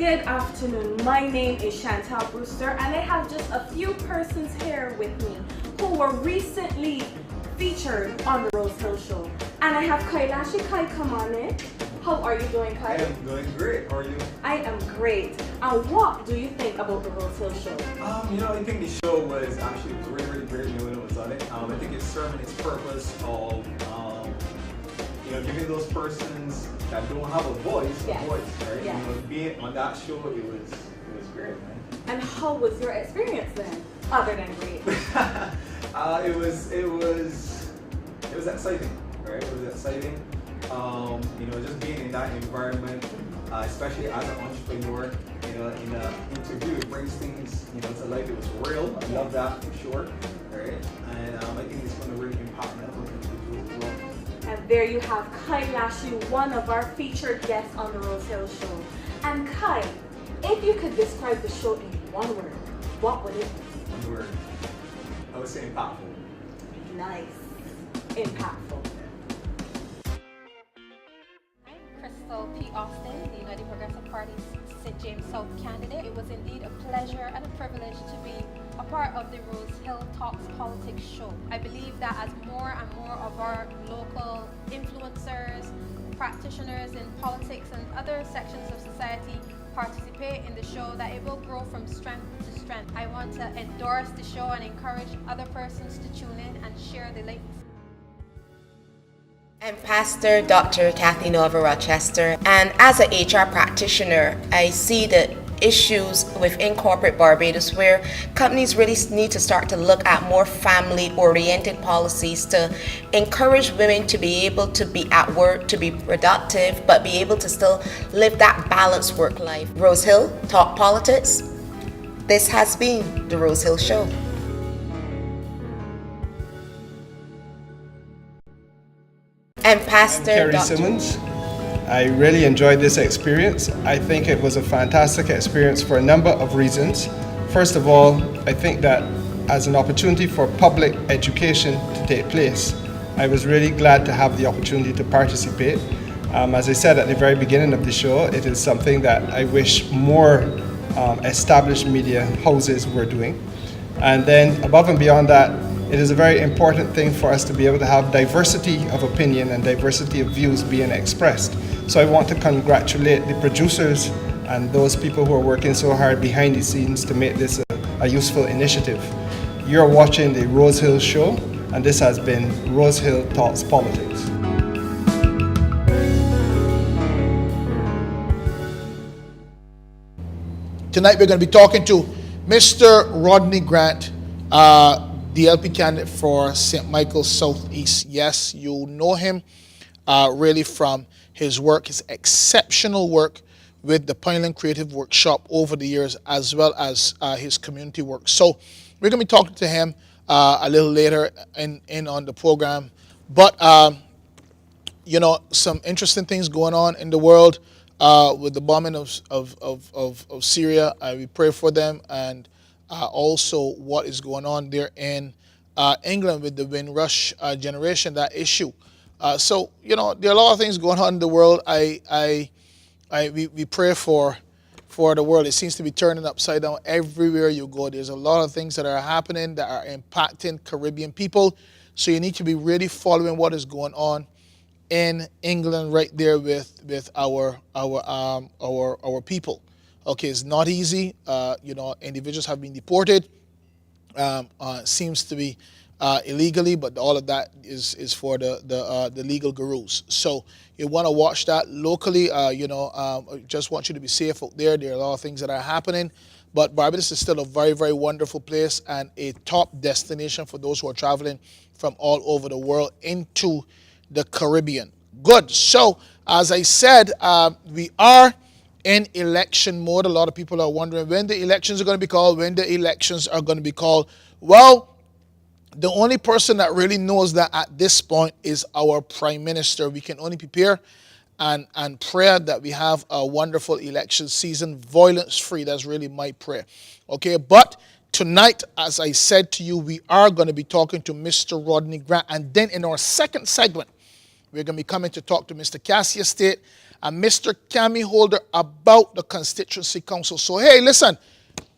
Good afternoon. My name is Chantal Brewster, and I have just a few persons here with me who were recently featured on the Rosehill show. And I have Kailashi. Kai, come on in. How are you doing, Kai? I am doing great. How are you? I am great. And what do you think about the Rosehill show? I think the show was actually really great when it was on it. I think it's serving its purpose of, giving those persons that don't have a voice, Yes. a voice, right? Yes. Being on that show, it was great, man. And how was your experience then, other than great? It was exciting, right? It was exciting. Just being in that environment, especially as an entrepreneur, in an interview, it brings things, to life. It was real. I love that for sure, right? And I think it's going to really impact network individuals as well. And there you have Kailashi, one of our featured guests on the Rosehill show. And Kai, if you could describe the show in one word, what would it be? One word. I would say impactful. Nice. Impactful. Crystal P. Austin, the United Progressive Party's St. James South candidate. It was indeed a pleasure and a privilege to be a part of the Rosehill Talks Politics show. I believe that as more and more of our local influencers, practitioners in politics and other sections of society participate in the show, that it will grow from strength to strength. I want to endorse the show and encourage other persons to tune in and share the links. I'm Pastor Dr. Kathy Nova Rochester, and as an HR practitioner, I see the issues within corporate Barbados where companies really need to start to look at more family-oriented policies to encourage women to be able to be at work, to be productive, but be able to still live that balanced work life. Rosehill, Talk Politics. This has been the Rosehill Show. And Pastor Kerry Dr. Simmons. I really enjoyed this experience. I think it was a fantastic experience for a number of reasons. First of all, I think that as an opportunity for public education to take place, I was really glad to have the opportunity to participate. As I said at the very beginning of the show, it is something that I wish more established media houses were doing. And then above and beyond that, it is a very important thing for us to be able to have diversity of opinion and diversity of views being expressed. So I want to congratulate the producers and those people who are working so hard behind the scenes to make this a useful initiative. You're watching the Rosehill Show, and this has been Rosehill Talks Politics. Tonight we're going to be talking to Mr. Rodney Grant, DLP candidate for St. Michael's Southeast. Yes, you know him really from his work, his exceptional work with the Pineland Creative Workshop over the years, as well as his community work. So we're going to be talking to him a little later in on the program. But, some interesting things going on in the world with the bombing of Syria. We pray for them, and also what is going on there in England with the Windrush generation, that issue. So there are a lot of things going on in the world. We pray for the world. It seems to be turning upside down everywhere you go. There's a lot of things that are happening that are impacting Caribbean people. So you need to be really following what is going on in England right there with our people. Okay, it's not easy. Individuals have been deported. Seems to be illegally, but all of that is for the legal gurus. So you want to watch that locally. Just want you to be safe out there. There are a lot of things that are happening, but Barbados is still a very, very wonderful place and a top destination for those who are traveling from all over the world into the Caribbean. Good. So as I said, we are in election mode. A lot of people are wondering when the elections are going to be called, Well, the only person that really knows that at this point is our Prime Minister. We can only prepare and pray that we have a wonderful election season, violence-free. That's really my prayer. Okay, but tonight, as I said to you, we are going to be talking to Mr. Rodney Grant. And then in our second segment, we're going to be coming to talk to Mr. Cassius Tate and Mr. Cammy Holder about the constituency council. So, hey, listen,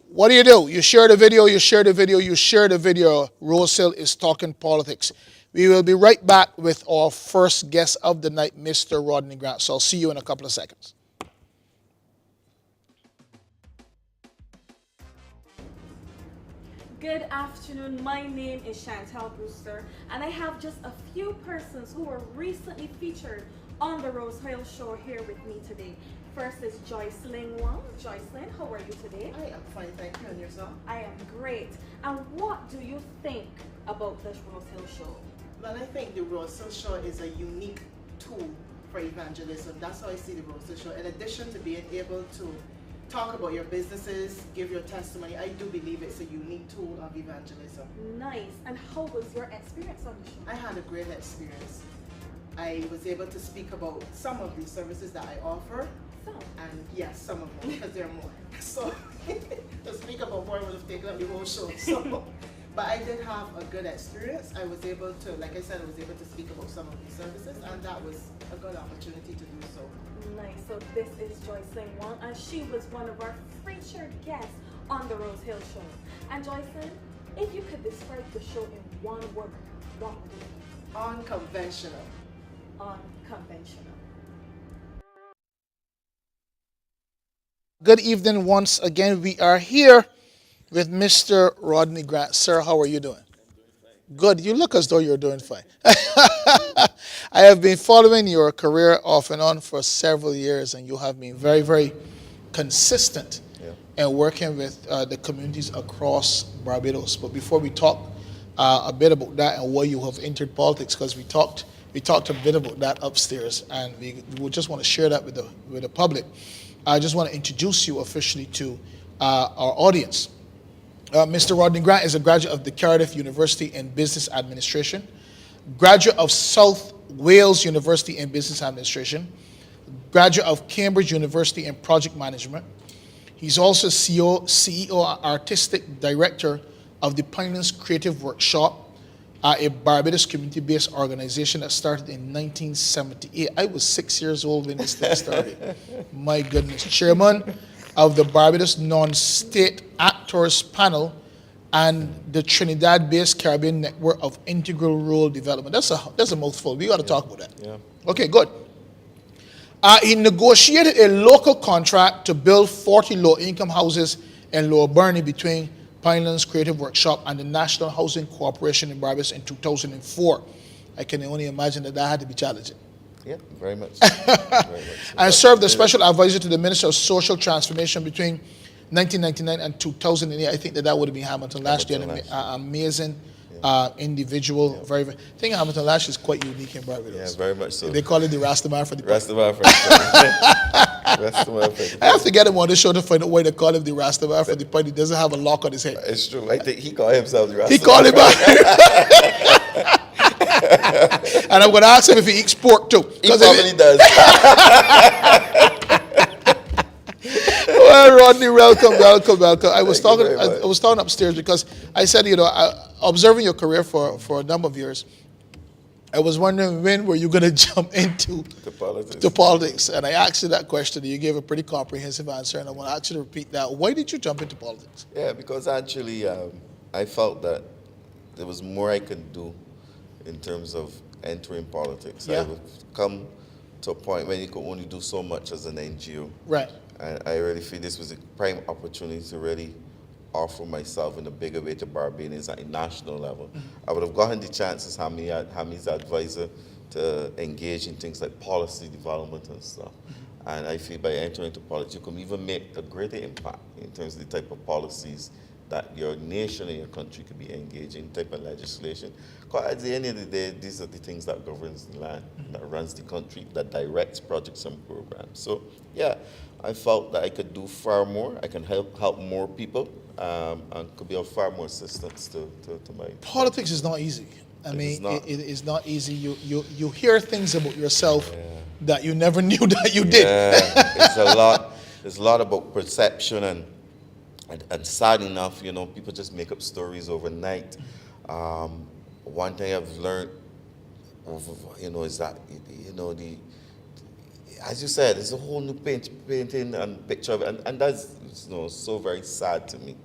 what do? You share the video, you share the video, you share the video. Rosehill is talking politics. We will be right back with our first guest of the night, Mr. Rodney Grant. So I'll see you in a couple of seconds. Good afternoon. My name is Chantal Brewster, and I have just a few persons who were recently featured on the Rosehill show here with me today. First is Joycelyn Wang. Joycelyn, how are you today? I am fine, thank you. And yourself? I am great. And what do you think about this Rosehill show? Well, I think the Rosehill show is a unique tool for evangelism. That's how I see the Rosehill show. In addition to being able to talk about your businesses, give your testimony, I do believe it's a unique tool of evangelism. Nice. And how was your experience on the show? I had a great experience. I was able to speak about some of the services that I offer. So, And yes, some of them, because there are more. So to speak about more would have taken up the whole show. So, but I did have a good experience. I was able to, like I said, I was able to speak about some of these services, and that was a good opportunity to do so. nice. So this is Joycelyn Wang, and she was one of our featured guests on the Rosehill show. And Joycelyn, if you could describe the show in one word, what would it be? Unconventional. Unconventional. Good evening once again. We are here with Mr. Rodney Grant. Sir, how are you doing? Good. You look as though you're doing fine. I have been following your career off and on for several years, and you have been very, very consistent in working with the communities across Barbados. But before we talk a bit about that and why you have entered politics, because we talked a bit about that upstairs, and we just want to share that with the public. I just want to introduce you officially to our audience. Mr. Rodney Grant is a graduate of the Cardiff University in Business Administration, graduate of South Wales University in Business Administration, graduate of Cambridge University in Project Management. He's also CEO and Artistic Director of the Pinelands Creative Workshop, a Barbados community-based organization that started in 1978. I was 6 years old when this thing started. My goodness. Chairman of the Barbados Non-State Actors Panel and the Trinidad-based Caribbean Network of Integral Role Development. That's a mouthful. We got to talk about that. Yeah. Okay, good. He negotiated a local contract to build 40 low-income houses in Lower Burnie between Pinelands Creative Workshop and the National Housing Corporation in Barbados in 2004. I can only imagine that had to be challenging. Yeah, very much. Very much. I served as special advisor to the Minister of Social Transformation between 1999 and 2008. I think that would have been Hamilton Lash, an amazing individual. Very, very. I think Hamilton Lash is quite unique in Barbados. Yeah, very much so. They call it the Rastaman for the Rastaman for the Rastaman for the I have to get him on the show to find out why they call him the Rastaman for the point. He doesn't have a lock on his head. It's true. I think he called himself the Rastaman. He called him out. And I'm going to ask him if he eats pork too. He probably does. Well, Rodney, welcome. I was talking upstairs because I said, observing your career for a number of years, I was wondering when were you going to jump into the politics. And I asked you that question, and you gave a pretty comprehensive answer, and I want to ask you to repeat that. Why did you jump into politics? Yeah, because actually I felt that there was more I could do in terms of entering politics. Yeah. I would come to a point when you could only do so much as an NGO. Right. And I really feel this was a prime opportunity to really offer myself in a bigger way to Barbadians at a national level. I would have gotten the chance as Hami's advisor to engage in things like policy development and stuff. And I feel by entering into politics, you can even make a greater impact in terms of the type of policies that your nation and your country could be engaging, type of legislation. Because at the end of the day, these are the things that governs the land, that runs the country, that directs projects and programs. So, yeah, I felt that I could do far more. I can help more people, and could be of far more assistance to my... Politics is not easy. I mean, not. it is not easy. You hear things about yourself that you never knew that you did. Yeah, it's a lot. There's a lot about perception and sad enough, people just make up stories overnight. One thing I've learned, is that, as you said, it's a whole new painting and picture of it, and that's so very sad to me.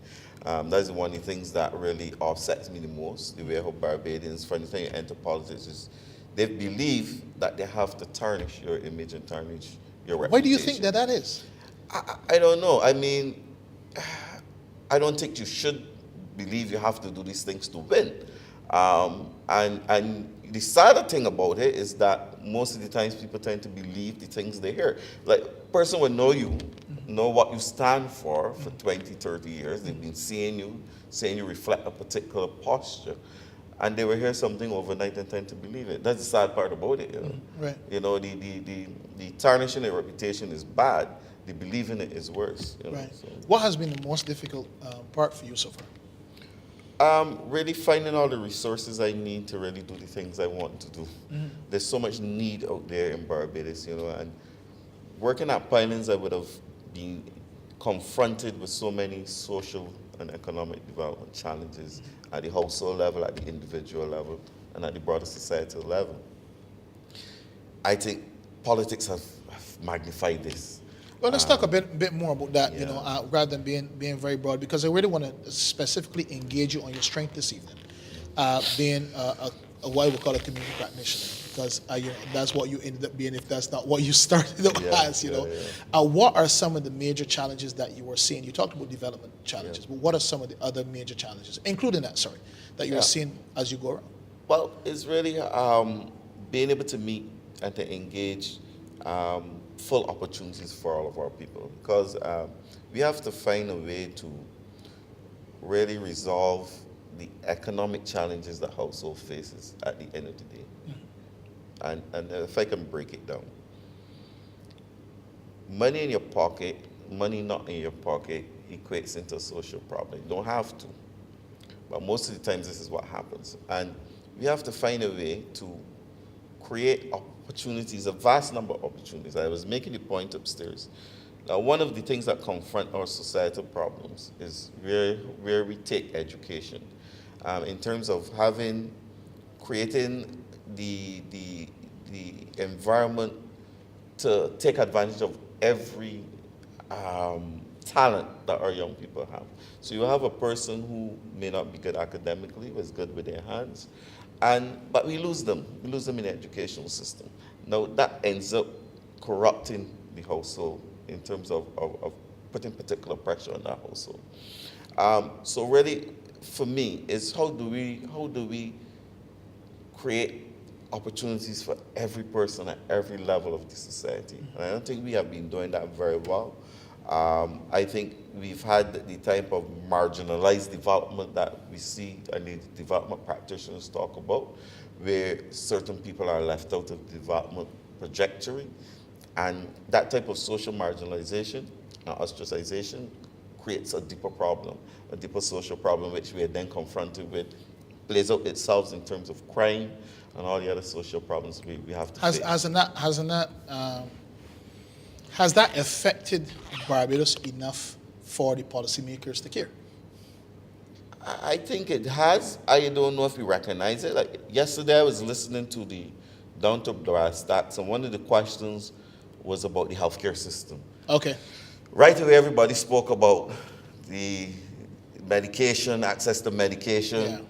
That's one of the things that really upsets me the most, the way how Barbadians, for anything you enter politics, is they believe that they have to tarnish your image and tarnish your reputation. Why do you think that is? I don't know. I mean, I don't think you should believe you have to do these things to win. And the sadder thing about it is that most of the times people tend to believe the things they hear. Like, a person will know you, know what you stand for 20, 30 years. They've been seeing you reflect a particular posture. And they will hear something overnight and tend to believe it. That's the sad part about it. You know? Right. You know, the tarnishing a reputation is bad. The believing it is worse. You know? Right. So, What has been the most difficult part for you so far? really finding all the resources I need to really do the things I want to do. There's so much need out there in Barbados, you know, and working at Pinings, I would have been confronted with so many social and economic development challenges at the household level, at the individual level, and at the broader societal level. I think politics have magnified this. Well, let's talk a bit more about that, yeah. you know, rather than being very broad, because I really want to specifically engage you on your strength this evening, being what we call a community practitioner, because you know, that's what you ended up being if that's not what you started out as, you know. What are some of the major challenges that you were seeing? You talked about development challenges, but what are some of the other major challenges, including that, that you're seeing as you go around? Well, it's really being able to meet and to engage full opportunities for all of our people, because we have to find a way to really resolve the economic challenges that household faces at the end of the day. And if I can break it down, money in your pocket, money not in your pocket equates into a social problem. You don't have to, but most of the times this is what happens. And we have to find a way to create opportunities, a vast number of opportunities. I was making the point upstairs. Now, one of the things that confront our societal problems is where we take education, in terms of creating the environment to take advantage of every talent that our young people have. So you have a person who may not be good academically, but is good with their hands, but we lose them. We lose them in the educational system. Now that ends up corrupting the household in terms of putting particular pressure on that household. So really, for me, is how do we create opportunities for every person at every level of the society? And I don't think we have been doing that very well. I think we've had the type of marginalized development that we see and the development practitioners talk about, where certain people are left out of the development trajectory. And that type of social marginalization and ostracization creates a deeper problem, a deeper social problem, which we are then confronted with, plays out itself in terms of crime and all the other social problems we have to face. Has that affected Barbados enough for the policymakers to care? I think it has. I don't know if we recognize it. Like yesterday, I was listening to the Down to Brass Stats, and one of the questions was about the healthcare system. Okay. Right away, everybody spoke about the medication, access to medication,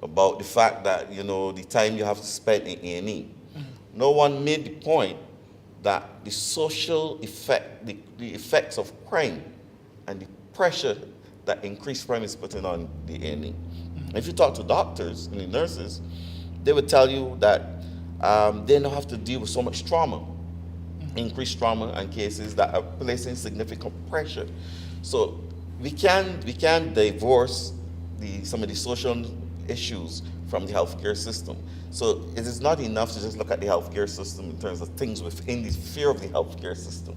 about the fact that, you know, the time you have to spend in A&E. No one made the point that the social effect, the effects of crime and the pressure that increased crime is putting on the A&E. If you talk to doctors and the nurses, they would tell you that they don't have to deal with so much trauma, increased trauma and cases that are placing significant pressure. So we can divorce some of the social issues from the healthcare system. So it is not enough to just look at the healthcare system in terms of things within the sphere of the healthcare system.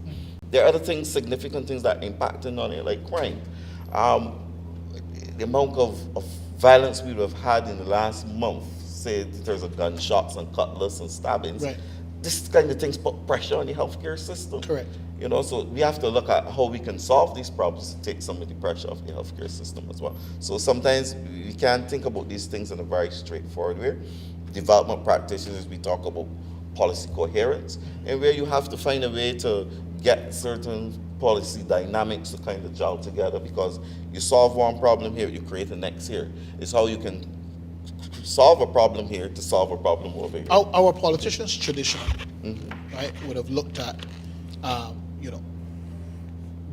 There are other things, significant things that are impacting on it, like crime. The amount of violence we would have had in the last month, say in terms of gunshots and cutlass and stabbings, this kind of things put pressure on the healthcare system. Correct. You know, so we have to look at how we can solve these problems to take some of the pressure off the healthcare system as well. So sometimes we can't think about these things in a very straightforward way. Development practitioners, we talk about policy coherence, and where you have to find a way to get certain policy dynamics to kind of gel together, because you solve one problem here, you create the next here. It's how you can solve a problem here to solve a problem over here. Our politicians traditionally, right, would have looked at, you know,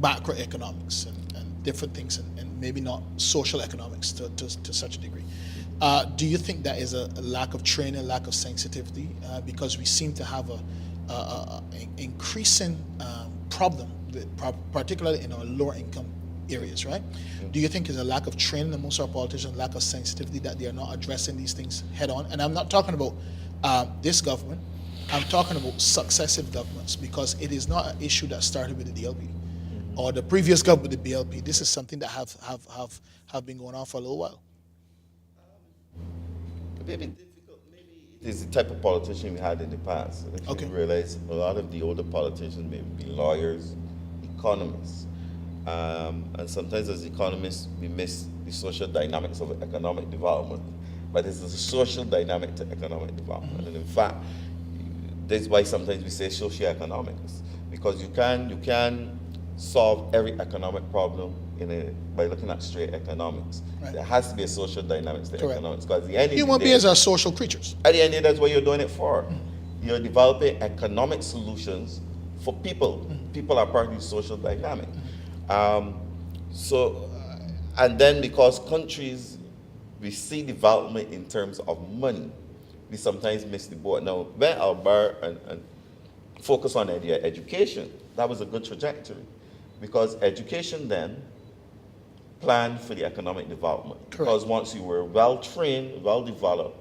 macroeconomics and different things, and maybe not social economics to such a degree. Do you think that is a lack of training, lack of sensitivity? Because we seem to have an increasing problem, particularly in our lower income areas, right? Do you think it's a lack of training amongst our politicians, lack of sensitivity, that they are not addressing these things head on? And I'm not talking about this government, I'm talking about successive governments, because it is not an issue that started with the DLP or the previous government with the BLP. This is something that have been going on for a little while. Maybe difficult. Maybe it's the type of politician we had in the past. If Okay. you realize a lot of the older politicians may be lawyers, economists, and sometimes as economists we miss the social dynamics of economic development. But it's a social dynamic to economic development, and in fact, that's why sometimes we say socioeconomics, because you can solve every economic problem by looking at straight economics. Right. There has to be a social dynamics to Correct. economics, because at the end of Human the day, beings are social creatures. at the end of the day, that's what you're doing it for. You're developing economic solutions for people. People are part of the social dynamic. And then because countries, we see development in terms of money, we sometimes miss the boat. Now, when Albert and focus on education, that was a good trajectory, because education then planned for the economic development. Correct. Because once you were well trained, well developed,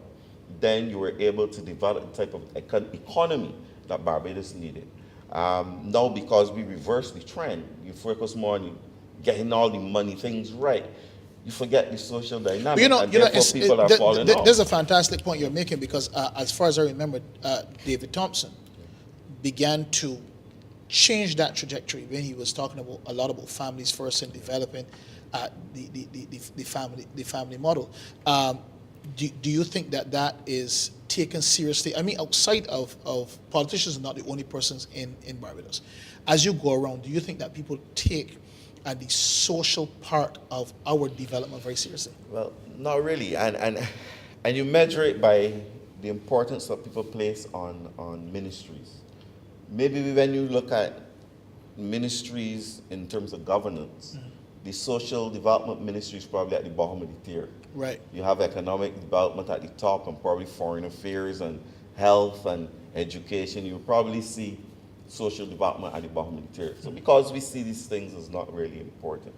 then you were able to develop the type of economy that Barbados needed. Now, because we reversed the trend, you focus more on getting all the money things right, you forget the social dynamic, and therefore people are falling off. There's a fantastic point you're making, because as far as I remember, David Thompson began to change that trajectory when he was talking about a lot about families first and developing the family model. Do you think that is taken seriously? I mean, outside of politicians are not the only persons in Barbados. As you go around, do you think that people take the social part of our development very seriously? Well, not really, and you measure it by the importance that people place on ministries. Maybe when you look at ministries in terms of governance, the social development ministry is probably at the bottom of the tier. Right. You have economic development at the top, and probably foreign affairs and health and education. You probably see social development at the bottom of the tier. So because we see these things as not really important.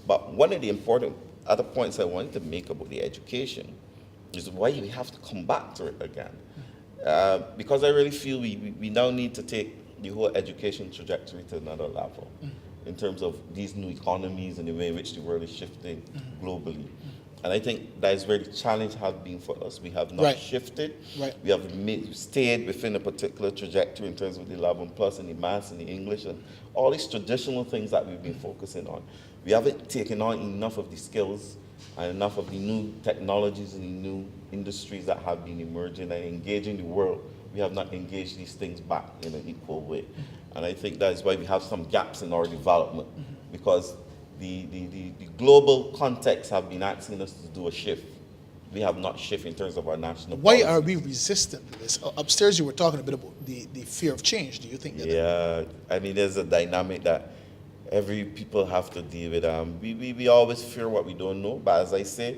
But one of the important other points I wanted to make about the education is why we have to come back to it again. Because I really feel we now need to take the whole education trajectory to another level in terms of these new economies and the way in which the world is shifting globally. And I think that is where the challenge has been for us. We have not shifted. Right. We have stayed within a particular trajectory in terms of the 11 plus and the maths and the English and all these traditional things that we've been focusing on. We haven't taken on enough of the skills and enough of the new technologies and the new industries that have been emerging and engaging the world. We have not engaged these things back in an equal way. And I think that is why we have some gaps in our development, because the global context have been asking us to do a shift. We have not shifted in terms of our national Why policies. are we resistant to this? Upstairs you were talking a bit about the fear of change. Do you think that? Yeah, I mean, there's a dynamic that every people have to deal with. We always fear what we don't know, but as I say,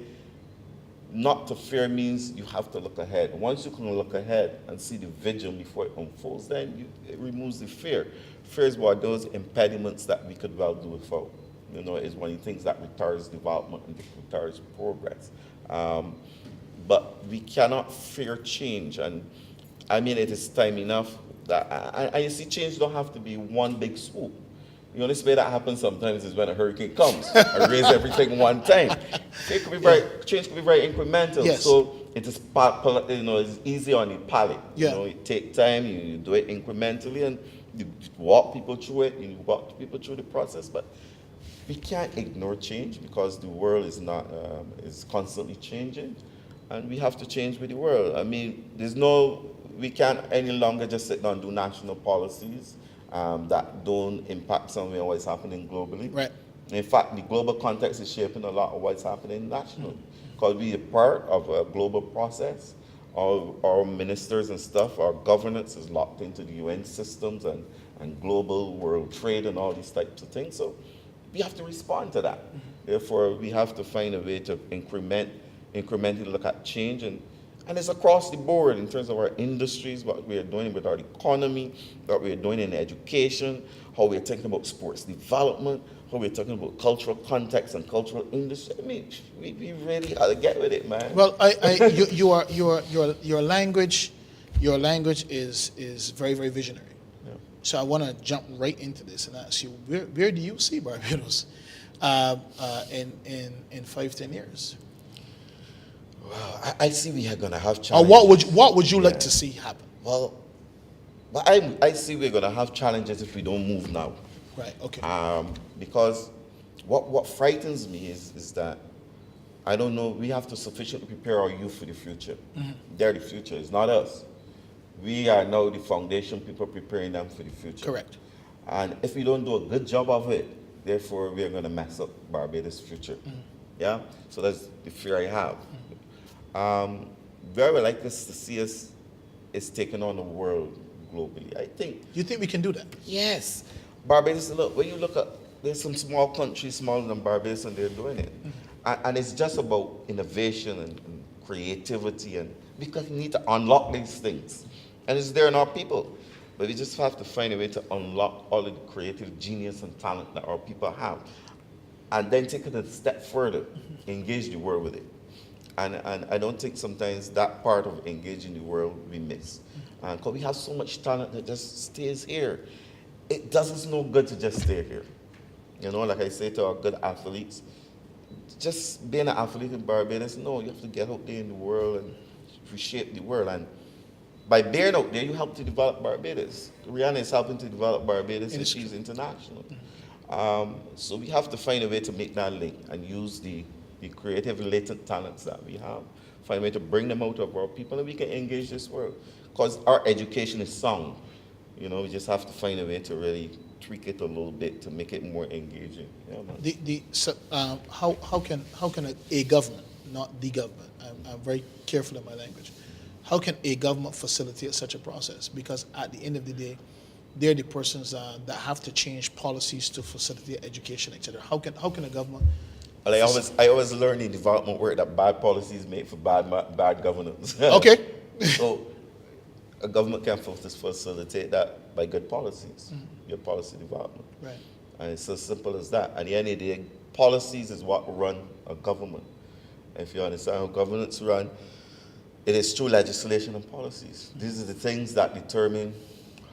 not to fear means you have to look ahead. Once you can look ahead and see the vision before it unfolds, then it removes the fear. Fear is one of those impediments that we could well do without. You know, it's one of the things that retards development and retards progress. But we cannot fear change. And I mean, it is time enough that, you see, change don't have to be one big swoop. The only way that happens sometimes is when a hurricane comes and raise everything one time. It could be change could be very incremental. Yes. So it is it's easy on the palate. Yeah. You know, it takes time, you do it incrementally, and you walk people through it, you walk people through the process. But we can't ignore change, because the world is not is constantly changing, and we have to change with the world. I mean, we can't any longer just sit down and do national policies that don't impact something on what's happening globally. Right. In fact, the global context is shaping a lot of what's happening nationally. Because we are part of a global process. Our ministers and stuff, our governance is locked into the UN systems and global world trade and all these types of things. So we have to respond to that. Therefore, we have to find a way to incrementally look at change. And it's across the board in terms of our industries, what we are doing with our economy, what we are doing in education, how we are thinking about sports development, how we're talking about cultural context and cultural industry. I mean, we really ought to get with it, man. Well, your language is very, very visionary. Yeah. So I want to jump right into this and ask you, where do you see Barbados in 5-10 years? Well, I see we are going to have Or challenges. what would you like to see happen? Well, but I see we're going to have challenges if we don't move now. Right. Okay. Because what frightens me is that I don't know, we have to sufficiently prepare our youth for the future. They're the future, it's not us. We are now the foundation people preparing them for the future. Correct. And if we don't do a good job of it, therefore we're going to mess up Barbados' future. Yeah? So that's the fear I have. Where I would like us to see us is taking on the world globally. I think. You think we can do that? Yes. Barbados, look, when you look at, there's some small countries smaller than Barbados and they're doing it. And it's just about innovation and creativity, and because we need to unlock these things. And it's there in our people. But we just have to find a way to unlock all of the creative genius and talent that our people have. And then take it a step further, engage the world with it. And I don't think sometimes that part of engaging the world we miss. Because we have so much talent that just stays here. It does us no good to just stay here. You know, like I say to our good athletes, just being an athlete in Barbados, no, you have to get out there in the world and reshape the world. And by being out there, you help to develop Barbados. Rihanna is helping to develop Barbados, and she's international. So we have to find a way to make that link and use the creative latent talents that we have. Find a way to bring them out of our people, and we can engage this world. Because our education is sound. You know, we just have to find a way to really tweak it a little bit to make it more engaging. Yeah, man. How can a government, not the government, I'm very careful in my language, how can a government facilitate such a process? Because at the end of the day, they're the persons that have to change policies to facilitate education, etc. How can a government? Well, I always learn in development work that bad policies make for bad governance. Okay. So a government can facilitate that by good policies, good policy development. Right. And it's as simple as that. At the end of the day, policies is what run a government. If you understand how governments run, it is through legislation and policies. These are the things that determine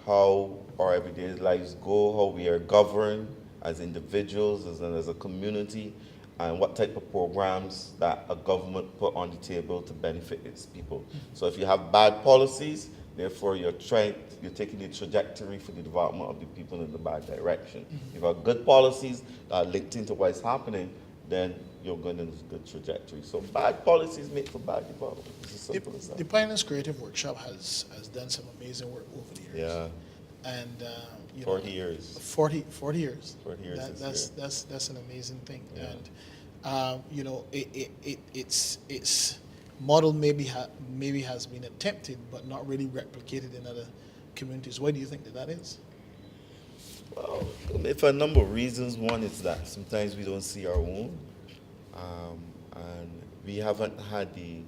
how our everyday lives go, how we are governed as individuals, as a community, and what type of programs that a government put on the table to benefit its people. So if you have bad policies, therefore you're taking the trajectory for the development of the people in the bad direction. If you have good policies that are linked into what's happening, then you're going in a good trajectory. So bad policies make for bad development. It's as simple as that. The Pioneers Creative Workshop has done some amazing work over the years. Yeah. And 40 years. 40 years. 40 years. That's an amazing thing. Yeah. And it's model maybe has been attempted but not really replicated in other communities. Why do you think that is? Well, for a number of reasons. One is that sometimes we don't see our own, and we haven't had the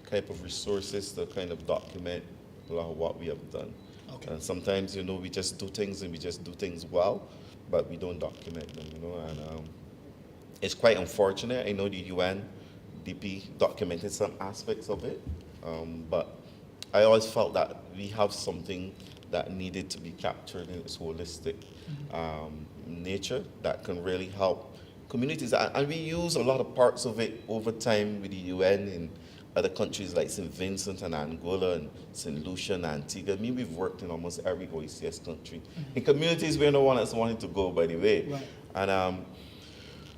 type of resources to kind of document a lot of what we have done. Okay. And sometimes, we just do things and we just do things well, but we don't document them, and it's quite unfortunate. I know the UNDP documented some aspects of it, but I always felt that we have something that needed to be captured in its holistic nature that can really help communities. And we use a lot of parts of it over time with the UN in other countries like St. Vincent and Angola and St. Lucia and Antigua. I mean, we've worked in almost every OECS country. In communities, we're no one that's wanting to go, by the way. Right. And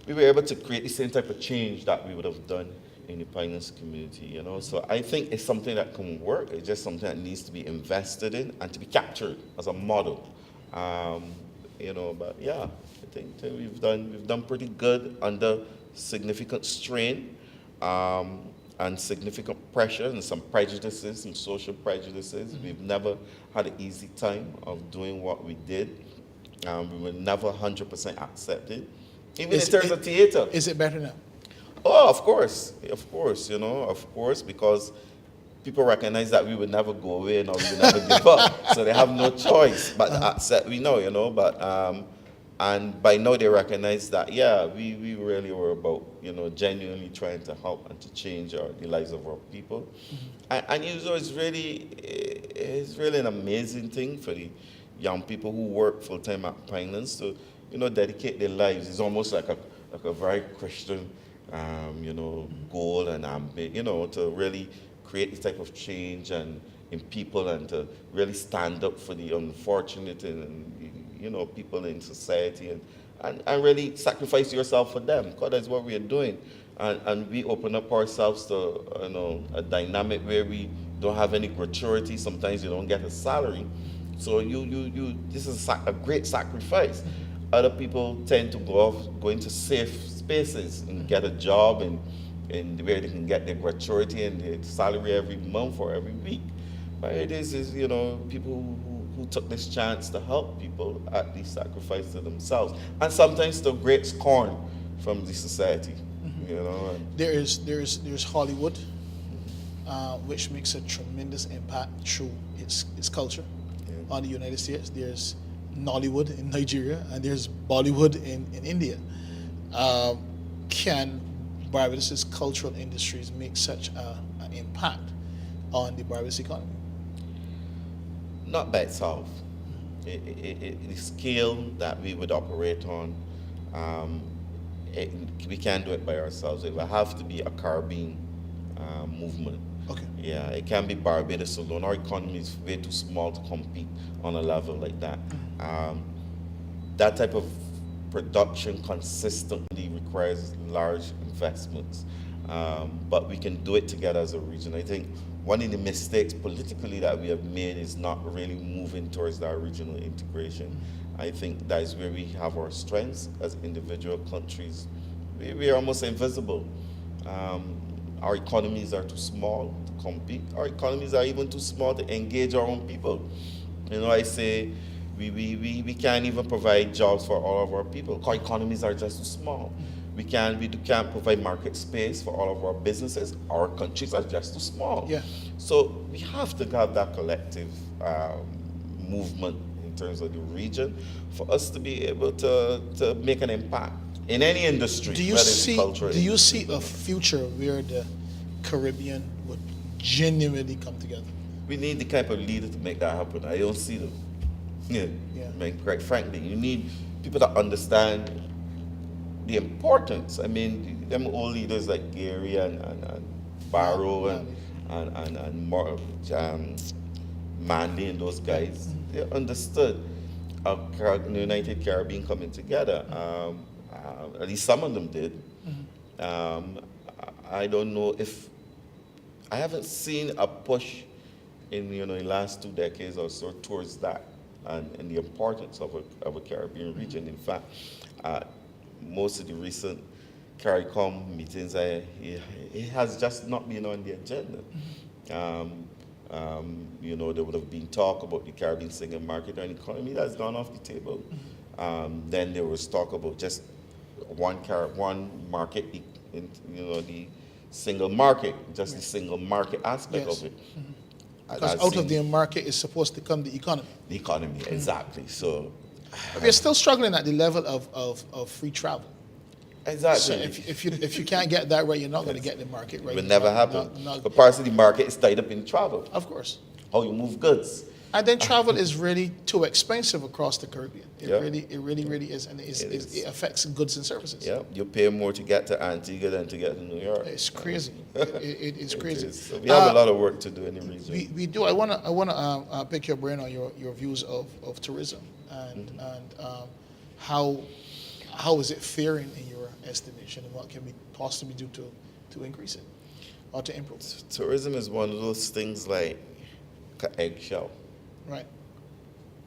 we were able to create the same type of change that we would have done in the finance community, you know. So I think it's something that can work. It's just something that needs to be invested in and to be captured as a model. You know, but yeah, I think that we've done pretty good under significant strain and significant pressure and some prejudices, some social prejudices. We've never had an easy time of doing what we did. We were never 100% accepted, even in terms of theater. Is it better now? Oh, of course, you know, of course, because people recognize that we would never go away and we would never give up. So they have no choice but to accept, we know, you know, but, and by now they recognize that, yeah, we really were about, you know, genuinely trying to help and to change the lives of our people. And you know, it's really an amazing thing for the young people who work full-time at finance to, you know, dedicate their lives. It's almost like a very Christian, you know, goal and you know, to really create this type of change and in people and to really stand up for the unfortunate and you know, people in society and really sacrifice yourself for them, because that's what we are doing. And we open up ourselves to, you know, a dynamic where we don't have any gratuity. Sometimes you don't get a salary. So this is a great sacrifice. Other people tend to go into safe spaces and get a job and where they can get their gratuity and their salary every month or every week. But it is you know, people who took this chance to help people at least sacrifice to themselves, and sometimes to great scorn from the society. You know, there's Hollywood, which makes a tremendous impact through its culture on the United States. There's Nollywood in Nigeria, and there's Bollywood in India. Can Barbados' cultural industries make such an impact on the Barbados economy? Not by itself. The scale that we would operate on, we can't do it by ourselves. It will have to be a Caribbean movement. Okay. Yeah, it can't be Barbados alone. Our economy is way too small to compete on a level like that. That type of production consistently requires large investments, but we can do it together as a region. I think one of the mistakes politically that we have made is not really moving towards that regional integration. I think that is where we have our strengths as individual countries. We are almost invisible. Our economies are too small to compete. Our economies are even too small to engage our own people. You know, I say we can't even provide jobs for all of our people. Our economies are just too small. We can't provide market space for all of our businesses. Our countries are just too small. Yeah. So we have to have that collective movement in terms of the region for us to be able to make an impact in any industry. Do you see a future where the Caribbean would genuinely come together? We need the type of leader to make that happen. I don't see them. Yeah. I mean, quite frankly, you need people that understand the importance. I mean, them old leaders like Gary and Barrow and Mandy and those guys, they understood a United Caribbean coming together. At least some of them did. I don't know if I haven't seen a push in the last 2 decades or so towards that and the importance of a Caribbean region. In fact, most of the recent CARICOM meetings, it has just not been on the agenda. There would have been talk about the Caribbean single market and economy that's gone off the table. Then there was talk about just one market, the single market, just the single market aspect of it. Because out of the market is supposed to come the economy. The economy, exactly. So we're still struggling at the level of free travel. Exactly. So if you can't get that right, you're not going to get the market right. It will never happen. But parts of the market is tied up in travel. Of course. How you move goods. And then travel is really too expensive across the Caribbean. It really is, and it affects goods and services. Yeah, you pay more to get to Antigua than to get to New York. It's crazy. It's crazy. So we have a lot of work to do in the region. We do. I want to pick your brain on your views of tourism and how is it faring in your estimation, and what can we possibly do to increase it? or to improve? Tourism is one of those things like an eggshell. Right.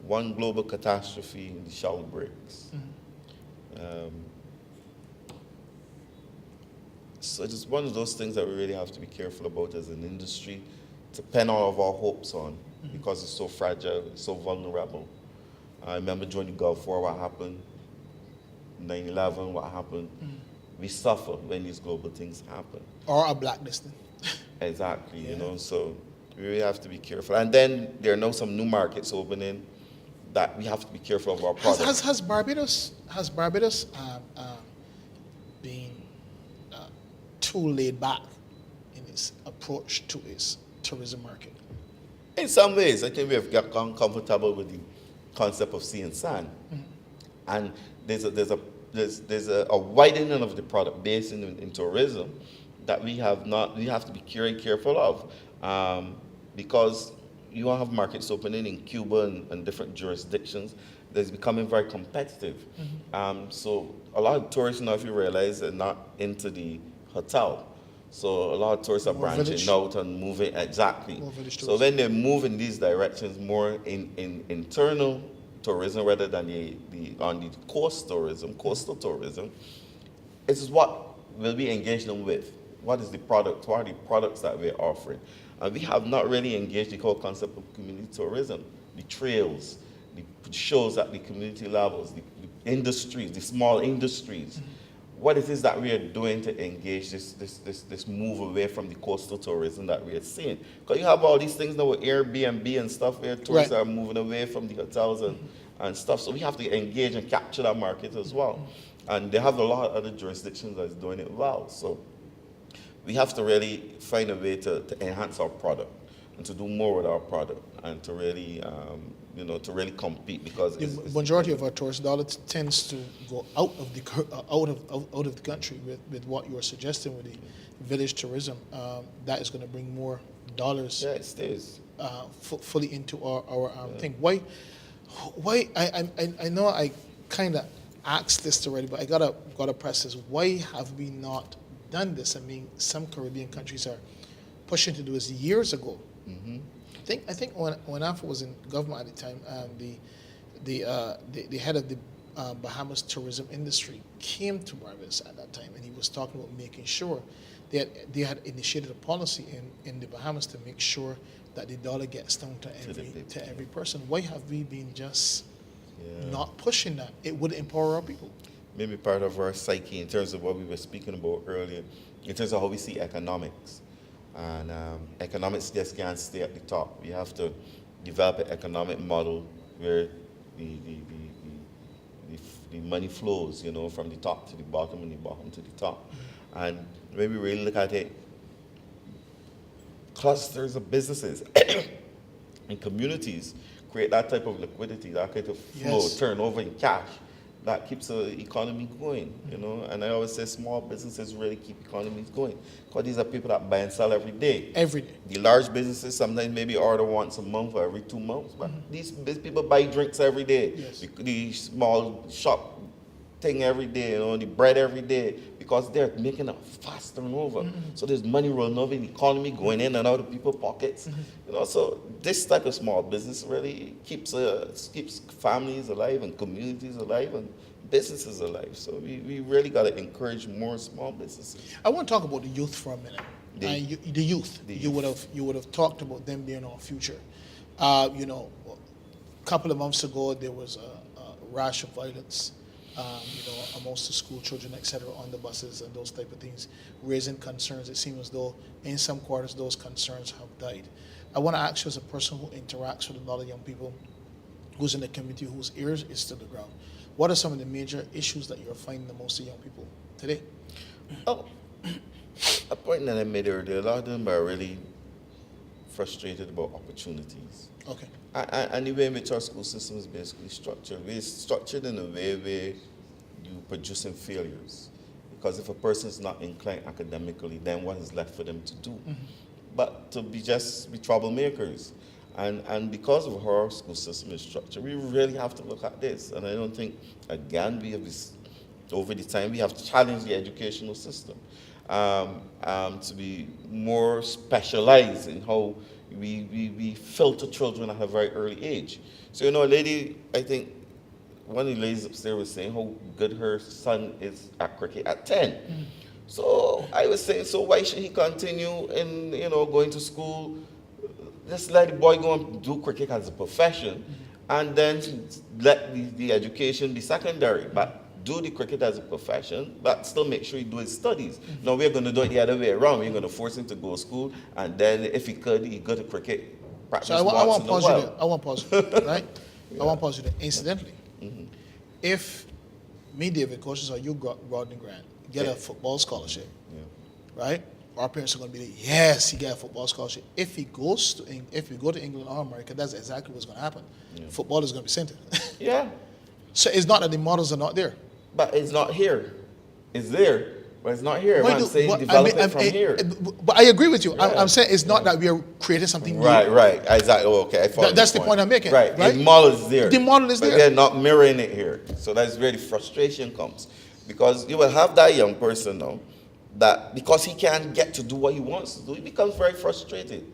One global catastrophe, and the shell breaks. So it's one of those things that we really have to be careful about as an industry, to pin all of our hopes on, because it's so fragile, it's so vulnerable. I remember during the Gulf War what happened, 9/11, what happened. We suffer when these global things happen. Or a blacklisting. Exactly, you know, so we really have to be careful. And then there are now some new markets opening that we have to be careful of our products. Has Barbados been too laid back in its approach to its tourism market? In some ways, I think we have gotten comfortable with the concept of sea and sand, and there's a widening of the product base in tourism that we have to be very careful of, because you will have markets opening in Cuba and different jurisdictions that's becoming very competitive. So a lot of tourists now, if you realize, are not into the hotel. So a lot of tourists are branching out and moving, exactly. So when they move in these directions, more in internal tourism rather than on the coastal tourism, this is what we'll be engaging them with. What is the product? What are the products that we're offering? And we have not really engaged the whole concept of community tourism, the trails, the shows at the community levels, the industries, the small industries. What it is that we are doing to engage this move away from the coastal tourism that we are seeing. Because you have all these things now with Airbnb and stuff where tourists are moving away from the hotels and stuff. So we have to engage and capture that market as well. And they have a lot of other jurisdictions that's doing it well. So we have to really find a way to enhance our product and to do more with our product and to really, to really compete, because the majority of our tourist dollars tends to go out of the country with what you are suggesting with the village tourism. That is going to bring more dollars. Yeah, it stays fully into our thing. Why? I know I kind of asked this already, but I gotta press this. Why have we not done this? I mean, some Caribbean countries are pushing to do this years ago. I think when Alpha was in government at the time, the head of the Bahamas tourism industry came to Barbados at that time, and he was talking about making sure that they had initiated a policy in the Bahamas to make sure that the dollar gets down to every person. Why have we been just not pushing that? It would empower our people. Maybe part of our psyche in terms of what we were speaking about earlier, in terms of how we see economics. And economics just can't stay at the top. We have to develop an economic model where the money flows, from the top to the bottom and the bottom to the top. And when we really look at it, clusters of businesses and communities create that type of liquidity, that kind of flow, turnover in cash, that keeps the economy going, And I always say small businesses really keep economies going, because these are people that buy and sell every day. Every day. The large businesses sometimes maybe order once a month or every 2 months, but these people buy drinks every day. Yes. The small shop thing every day, the bread every day, because they're making a fast turnover. So there's money rolling over in the economy, going in and out of people's pockets. So this type of small business really keeps families alive and communities alive and businesses alive. So we really got to encourage more small businesses. I want to talk about the youth for a minute. The youth. You would have talked about them being our future. A couple of months ago there was a rash of violence. Amongst the school children, etc., on the buses and those type of things, raising concerns. It seems as though in some quarters those concerns have died. I want to ask you, as a person who interacts with a lot of young people, who's in the community, whose ears is to the ground, what are some of the major issues that you're finding the most of young people today? Oh, a point that I made earlier, a lot of them are really frustrated about opportunities. Okay. And the way in which our school system is basically structured, it's structured in a way where you're producing failures. Because if a person is not inclined academically, then what is left for them to do? But to be troublemakers. And because of how our school system is structured, we really have to look at this. And I don't think, again, over the time, we have to challenge the educational system. to be more specialized in how we filter children at a very early age. So, a lady, I think, one of the ladies upstairs was saying how good her son is at cricket at 10. So I was saying, so why should he continue in, going to school? Just let the boy go and do cricket as a profession, and then let the education be secondary. But do the cricket as a profession, but still make sure he do his studies. Now we're going to do it the other way around. We're going to force him to go to school, and then if he could, he go to cricket practice. So I want to pause you there. I want to pause you there, right? Yeah. I want to pause you there. Incidentally, if me, David, coaches, or you, Rodney Grant, get a football scholarship, right? Our parents are going to be like, yes, he got a football scholarship. If he goes to if we go to England or America, that's exactly what's going to happen. Football is going to be centered. Yeah. So it's not that the models are not there. But it's not here. It's there, but it's not here. I'm saying develop it from here. But I agree with you. I'm saying it's not that we are creating something new. Right. Exactly. Oh, okay. I follow That's the point I'm making. Right. The model is there. The model is but there. They're not mirroring it here. So that's where the frustration comes. Because you will have that young person now that because he can't get to do what he wants to do, he becomes very frustrated.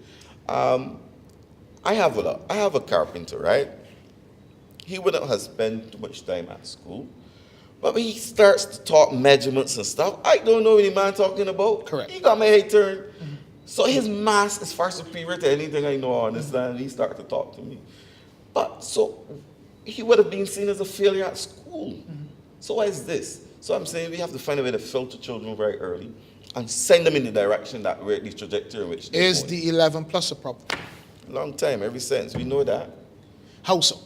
I have a carpenter, right? He wouldn't have spent too much time at school. But when he starts to talk measurements and stuff, I don't know what the man talking about. Correct. He got my head turned. So his math is far superior to anything I know, understand? He started to talk to me. But so he would have been seen as a failure at school. So why is this? So I'm saying we have to find a way to filter children very early and send them in the direction that we're the trajectory in which they're Is going. the 11 plus a problem? Long time, ever since. We know that. How so?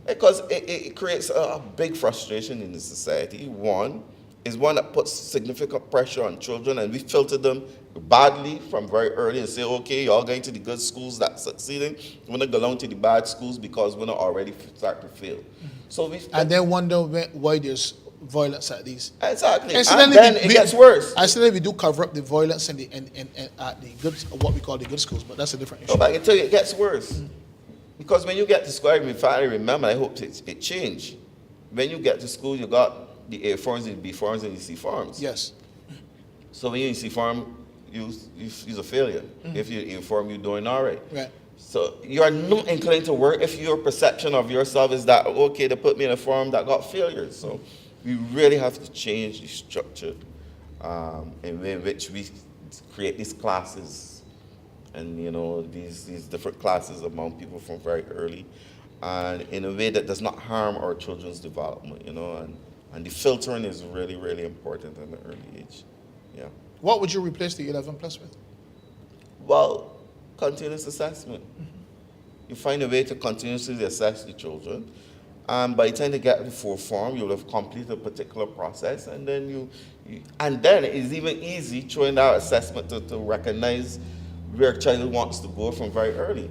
Because it creates a big frustration in the society. One is one that puts significant pressure on children, and we filter them badly from very early and say, okay, you're all going to the good schools that succeeding. We're not going to the bad schools because we're not already start to fail. So and then wonder why there's violence at these. Exactly. And then it gets worse. I said we do cover up the violence at the good, what we call the good schools, but that's a different issue. No, but I can tell you it gets worse. Because when you get to school, I finally remember, I hope it changed. When you get to school, you got the A forms, the B forms, and the C forms. Yes. So when you're in C form, you're a failure. If you're in form, you're doing all right. Right. So you are not inclined to work if your perception of yourself is that, okay, they put me in a form that got failures. So we really have to change the structure in which we create these classes. And these different classes among people from very early, and in a way that does not harm our children's development, and the filtering is really, really important at an early age. Yeah. What would you replace the 11 plus with? Well, continuous assessment. You find a way to continuously assess the children, and by the time they get to fourth form, you'll have completed a particular process, and then and then it's even easy throwing that assessment to recognize where a child wants to go from very early.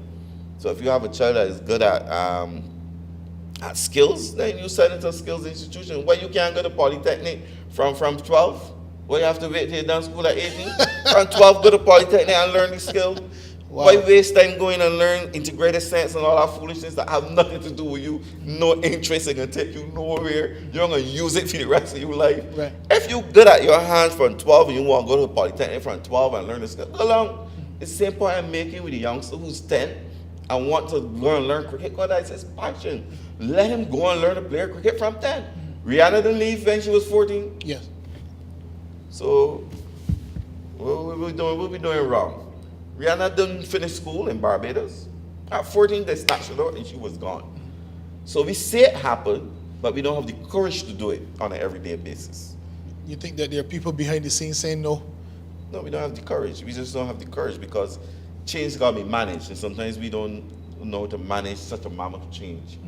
So if you have a child that is good at skills, then you send it to a skills institution where you can go to polytechnic from 12. Where you have to wait till you're done school at 18. From 12, go to polytechnic and learn the skill. Wow. Why waste time going and learn integrated science and all that foolishness that have nothing to do with you, no interest, and can take you nowhere. You're going to use it for the rest of your life. Right. If you're good at your hands from 12 and you want to go to polytechnic from 12 and learn the skill, go along. It's the same point I'm making with the youngster who's 10 and want to learn cricket because that's his passion. Let him go and learn to play cricket from 10. Rihanna didn't leave when she was 14. Yes. So what we doing wrong? Rihanna didn't finish school in Barbados. At 14, they snatched her out and she was gone. So we see it happen, but we don't have the courage to do it on an everyday basis. You think that there are people behind the scenes saying no? No, we don't have the courage. We just don't have the courage because change got to be managed, and sometimes we don't know how to manage such a mammoth change.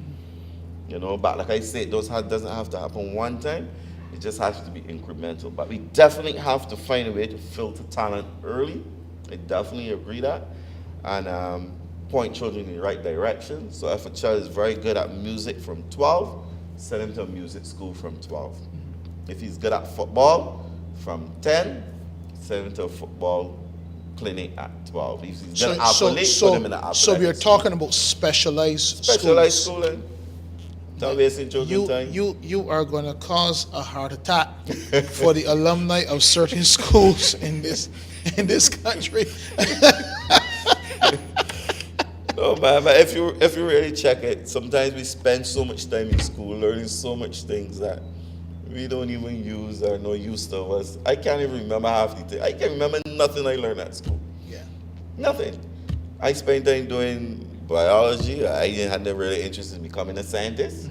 But like I said, it doesn't have to happen one time. It just has to be incremental. But we definitely have to find a way to filter talent early. I definitely agree that. And point children in the right direction. So if a child is very good at music from 12, send him to a music school from 12. If he's good at football from 10, send him to a football clinic at 12. If he's good at athlete, put him in the athletic. So we are talking about specialized schooling. Stop wasting children's time. You are going to cause a heart attack for the alumni of certain schools in this country. No, man, but if you really check it, sometimes we spend so much time in school learning so much things that we don't even use or no use to us. I can't even remember half the things. I can't remember nothing I learned at school. Yeah. Nothing. I spent time doing biology. I didn't have no really interest in becoming a scientist.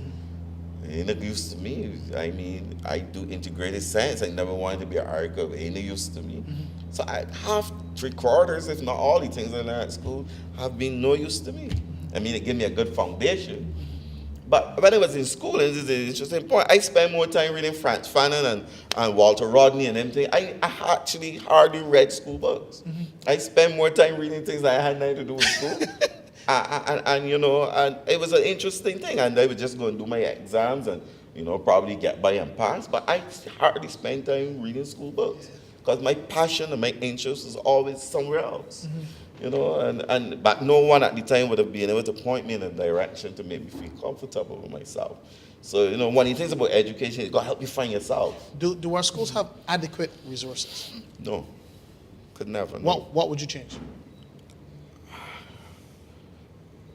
It ain't no use to me. I mean, I do integrated science. I never wanted to be an architect. It ain't no use to me. So I have 3/4, if not all the things I learned at school, have been no use to me. I mean, it gave me a good foundation. But when I was in school, and this is an interesting point, I spent more time reading Franz Fanon and Walter Rodney and everything. I actually hardly read school books. I spent more time reading things that I had nothing to do with school. and it was an interesting thing. And I would just go and do my exams and, probably get by and pass. But I hardly spent time reading school books because my passion and my interest was always somewhere else. But no one at the time would have been able to point me in a direction to make me feel comfortable with myself. So, one of the things about education is got to help you find yourself. Do our schools have adequate resources? No. Could never. No. What would you change?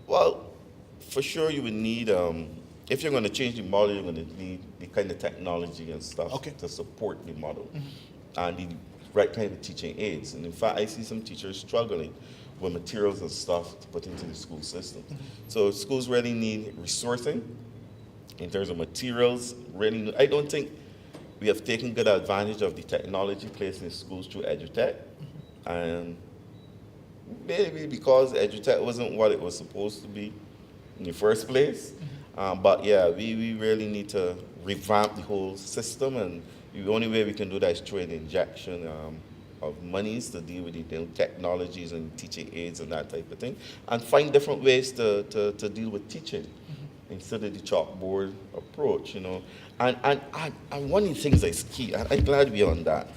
Well, for sure you would need, if you're going to change the model, you're going to need the kind of technology and stuff to support the model. And the right kind of teaching aids. And in fact, I see some teachers struggling with materials and stuff to put into the school system. So schools really need resourcing in terms of materials. Really, I don't think we have taken good advantage of the technology placed in schools through EduTech. And maybe because EduTech wasn't what it was supposed to be in the first place. But yeah, we really need to revamp the whole system, and the only way we can do that is through an injection of monies to deal with the technologies and teaching aids and that type of thing, and find different ways to deal with teaching instead of the chalkboard approach, And one of the things that's key, and I'm glad we're on that,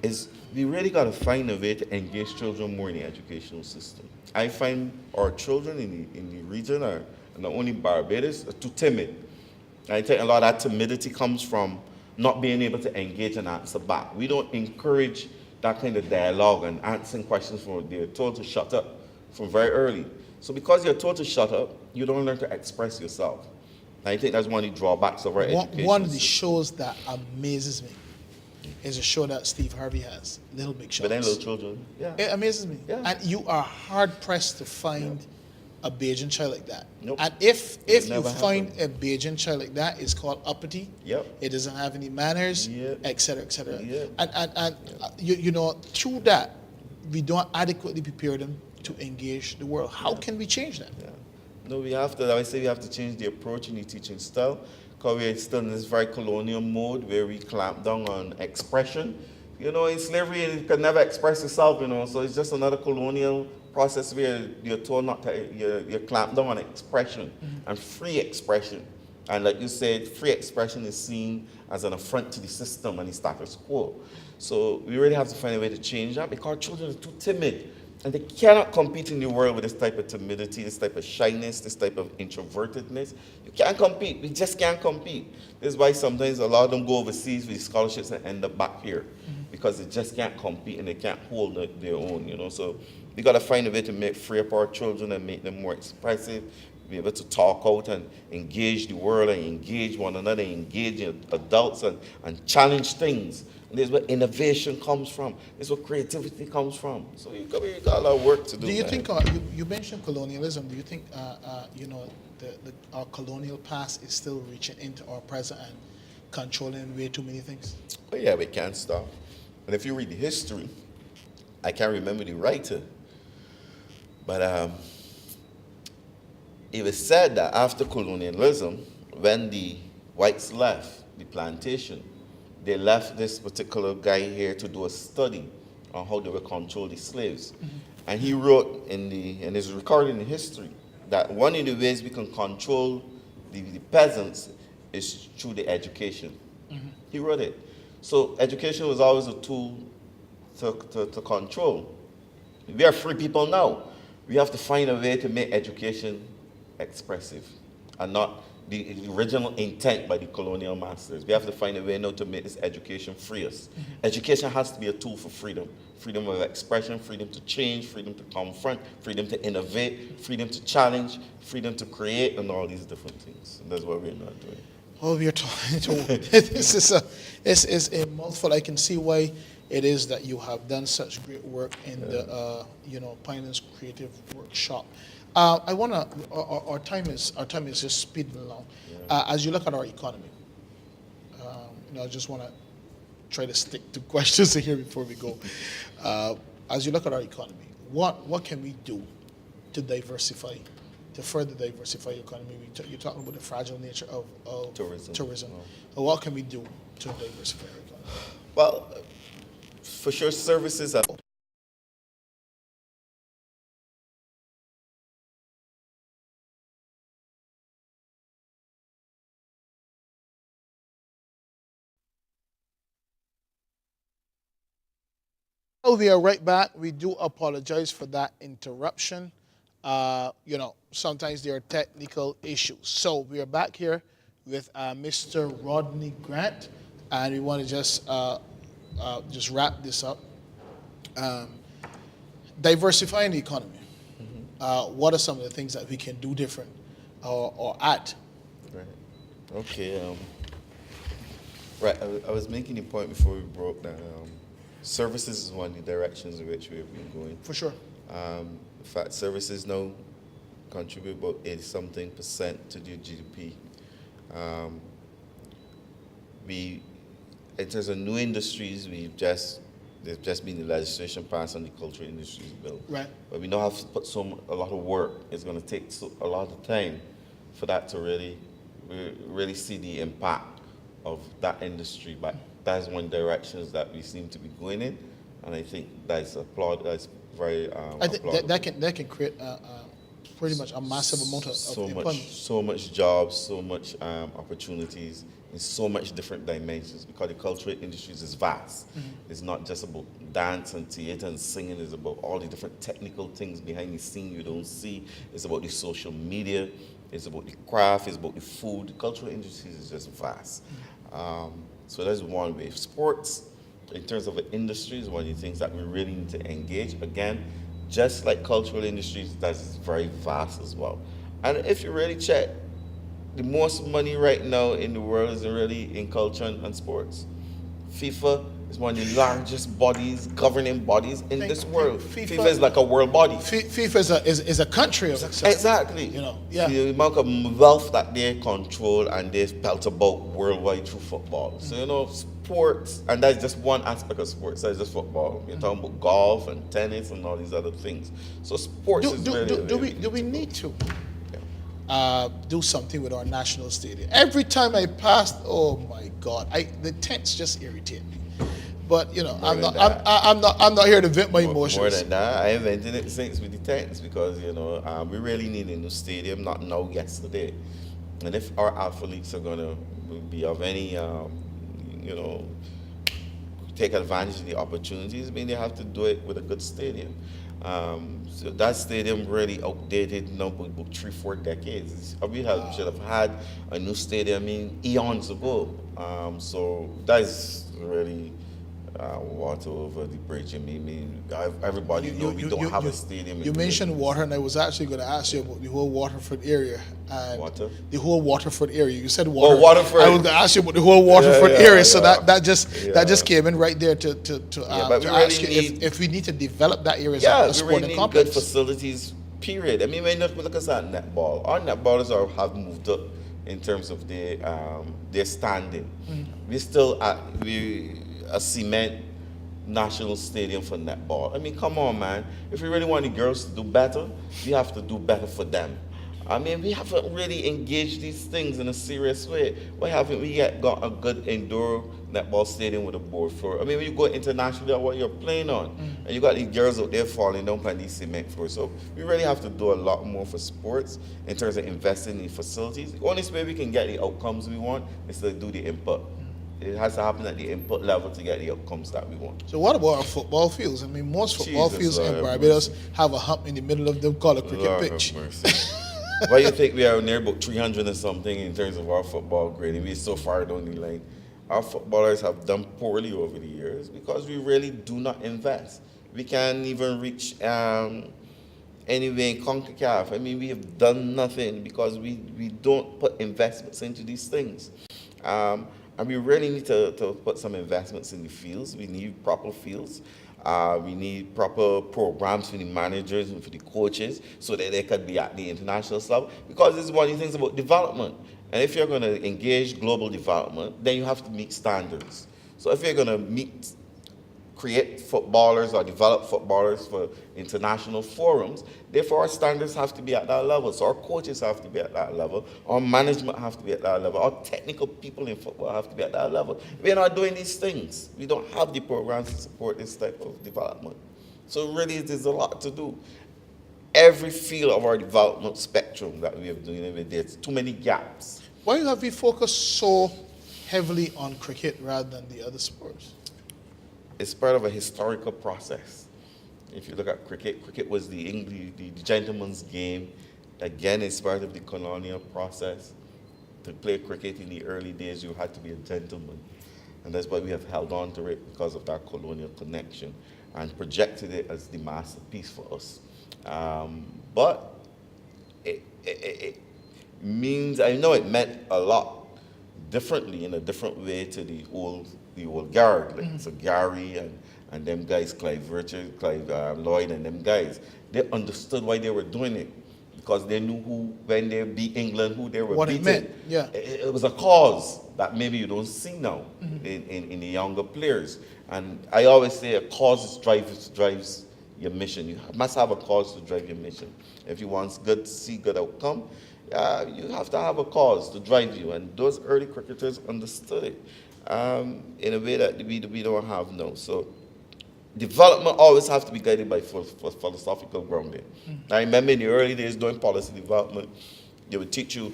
is we really got to find a way to engage children more in the educational system. I find our children in the region, and not only Barbados, are too timid. I think a lot of that timidity comes from not being able to engage and answer back. We don't encourage that kind of dialogue and answering questions they're told to shut up from very early. So because you're told to shut up, you don't learn to express yourself. And I think that's one of the drawbacks of our education. One of the shows that amazes me is a show that Steve Harvey has, Little Big Shots. But then little children, yeah. It amazes me. Yeah. And you are hard pressed to find a Bajan child like that. Nope. And if you never find a Bajan child like that, it's called uppity. Yep. It doesn't have any manners, Yep. et cetera, et cetera. Yep. And through that, we don't adequately prepare them to engage the world. How can we change that? Yeah. No, we have to change the approach in the teaching style, because we're still in this very colonial mode where we clamp down on expression. In slavery, you could never express yourself, so it's just another colonial process where you're told not to, you're clamped down on expression and free expression. And like you said, free expression is seen as an affront to the system and the status quo. So we really have to find a way to change that, because children are too timid. And they cannot compete in the world with this type of timidity, this type of shyness, this type of introvertedness. You can't compete. We just can't compete. This is why sometimes a lot of them go overseas with scholarships and end up back here, because they just can't compete and they can't hold their own, So we got to find a way to free up our children and make them more expressive, be able to talk out and engage the world and engage one another, engage adults and challenge things. This is where innovation comes from. This is where creativity comes from. So you got a lot of work to do. Do you think, you mentioned colonialism, do you think, our colonial past is still reaching into our present and controlling way too many things? But yeah, we can't stop. And if you read the history, I can't remember the writer, but it was said that after colonialism, when the whites left the plantation, they left this particular guy here to do a study on how they would control the slaves. And he wrote and is recorded in the history that one of the ways we can control the peasants is through the education. He wrote it. So education was always a tool to control. We are free people now. We have to find a way to make education expressive. and not the original intent by the colonial masters. We have to find a way now to make this education free us. Education has to be a tool for freedom. Freedom of expression, freedom to change, freedom to confront, freedom to innovate, freedom to challenge, freedom to create, and all these different things. And that's what we're not doing. Oh, we're talking to this is a mouthful. I can see why it is that you have done such great work in the Pioneers Creative Workshop. I wanna. Our time is just speeding along. As you look at our economy, I just wanna try to stick to questions here before we go. As you look at our economy, what can we do to diversify, to further diversify the economy? You're talking about the fragile nature of tourism. What can we do to diversify our economy? Well, for sure, services are. Oh, we are right back. We do apologize for that interruption. Sometimes there are technical issues. So we are back here with Mr. Rodney Grant, and we want to just wrap this up. Diversifying the economy. What are some of the things that we can do different or add? Right. Okay. Right. I was making a point before we broke down. Services is one of the directions in which we have been going. For sure. In fact, services now contribute about 80-something% to the GDP. In terms of new industries, there's just been the legislation passed on the cultural industries bill. Right. But we now have to put a lot of work. It's going to take a lot of time for that to really see the impact of that industry. But that's one direction that we seem to be going in, and I think that's very I think that can create pretty much a massive amount of employment. So much jobs, so much opportunities in so much different dimensions, because the cultural industries is vast. It's not just about dance and theater and singing. It's about all the different technical things behind the scene you don't see. It's about the social media. It's about the craft. It's about the food. The cultural industries is just vast. So that's one way. Sports, in terms of the industry, is one of the things that we really need to engage. Again, just like cultural industries, that's very vast as well. And if you really check, the most money right now in the world is really in culture and sports. FIFA is one of the largest governing bodies in this world. FIFA is like a world body. FIFA is a country of itself. Exactly. The amount of wealth that they control and they felt about worldwide through football. So sports, and that's just one aspect of sports. That's just football. You're talking about golf and tennis and all these other things. So sports is really. Do we need to do something with our national stadium? Every time I pass, oh my God, the tents just irritate me. But I'm not here to vent my emotions. More than that, I invented it since with the tents, because we really need a new stadium, not now, yesterday. And if our athletes are gonna be of any take advantage of the opportunities, they have to do it with a good stadium. So that stadium really outdated now about 3-4 decades. We should have had a new stadium eons ago. So that's really water over the bridge. Everybody knows we don't have a stadium. You mentioned water, and I was actually going to ask you about the whole Waterford area. And water? The whole Waterford area. You said water. Oh, Waterford. I was going to ask you about the whole Waterford area. So that just came in right there to ask you if we need to develop that area as a sporting really complex. Good facilities, period. When you look at netball, our netballers have moved up in terms of their standing. We still a cement national stadium for netball. Come on, man. If we really want the girls to do better, we have to do better for them. We haven't really engaged these things in a serious way. Why haven't we yet got a good indoor netball stadium with a board floor? When you go internationally at what you're playing on, and you got these girls out there falling down on these cement floors. So we really have to do a lot more for sports in terms of investing in facilities. The only way we can get the outcomes we want is to do the input. It has to happen at the input level to get the outcomes that we want. So what about our football fields? Most football fields in Barbados have a hump in the middle of them called a cricket pitch. Why you think we are near about 300 or something in terms of our football grading? We're so far down the line. Our footballers have done poorly over the years because we really do not invest. We can't even reach anyway in CONCACAF. I mean, we have done nothing because we don't put investments into these things. And we really need to put some investments in the fields. We need proper fields. We need proper programs for the managers and for the coaches so that they can be at the international level. Because this is one of the things about development. And if you're going to engage global development, then you have to meet standards. So if you're going to create footballers or develop footballers for international forums, therefore our standards have to be at that level. So our coaches have to be at that level, our management have to be at that level, our technical people in football have to be at that level. We're not doing these things. We don't have the programs to support this type of development. So really there's a lot to do. Every field of our development spectrum that we are doing every day, there's too many gaps. Why have we focused so heavily on cricket rather than the other sports? It's part of a historical process. If you look at cricket, cricket was the gentleman's game. Again, it's part of the colonial process. To play cricket in the early days, you had to be a gentleman. And that's why we have held on to it, because of that colonial connection, and projected it as the masterpiece for us. But it means, I know it meant a lot differently, in a different way to the old guard, like so Gary and them guys, Clive Richard, Clive Lloyd and them guys. They understood why they were doing it, because they knew when they beat England, who they were what beating. It meant, yeah. It was a cause that maybe you don't see now in the younger players. And I always say a cause drives your mission. You must have a cause to drive your mission. If you want to see good outcome, you have to have a cause to drive you. And those early cricketers understood it in a way that we don't have now. So development always has to be guided by philosophical grounding. I remember in the early days doing policy development, they would teach you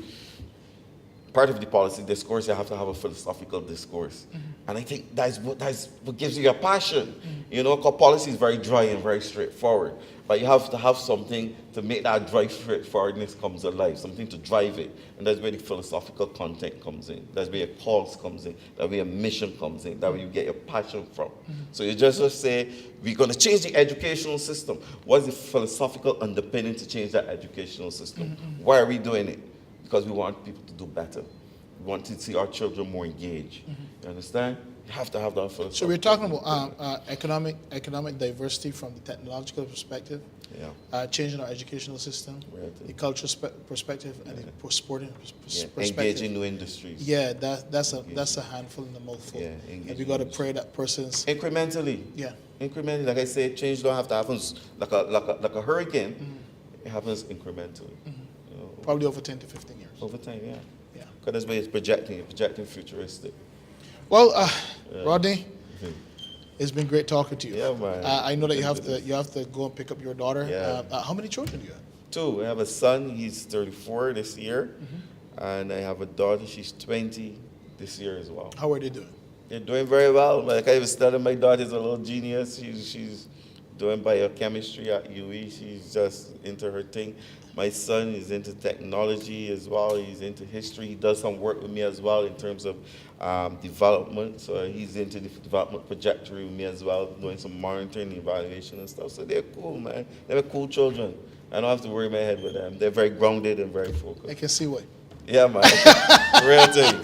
part of the policy discourse, you have to have a philosophical discourse. And I think that's what gives you your passion. You know, because policy is very dry and very straightforward. But you have to have something to make that dry straightforwardness comes alive, something to drive it. And that's where the philosophical content comes in. That's where your cause comes in. That's where your mission comes in. That's where you get your passion from. So you just say, we're going to change the educational system. What's the philosophical underpinning to change that educational system? Why are we doing it? Because we want people to do better. We want to see our children more engaged. You understand? You have to have that philosophy. So we're talking about economic diversity from the technological perspective, changing our educational system, the cultural perspective, and the sporting perspective. Engaging new industries. Yeah, that's a handful in the mouthful. Yeah, and we got to pray that person's incrementally. Yeah. Incrementally, like I say, change don't have to happen like a hurricane. It happens incrementally. You know, probably over 10 to 15 years. Over time, yeah. Yeah. Because that's why it's projecting futuristic. Well, Rodney, it's been great talking to you. Yeah, man. I know that you have to go and pick up your daughter. Yeah. How many children do you have? 2. I have a son, he's 34 this year. And I have a daughter, she's 20 this year as well. How are they doing? They're doing very well. Like I was telling, my daughter's a little genius. She's doing biochemistry at UE. She's just into her thing. My son is into technology as well. He's into history. He does some work with me as well in terms of development. So he's into the development trajectory with me as well, doing some monitoring, evaluation and stuff. So they're cool, man. They're cool children. I don't have to worry my head with them. They're very grounded and very focused. I can see why. Yeah, man. Real thing.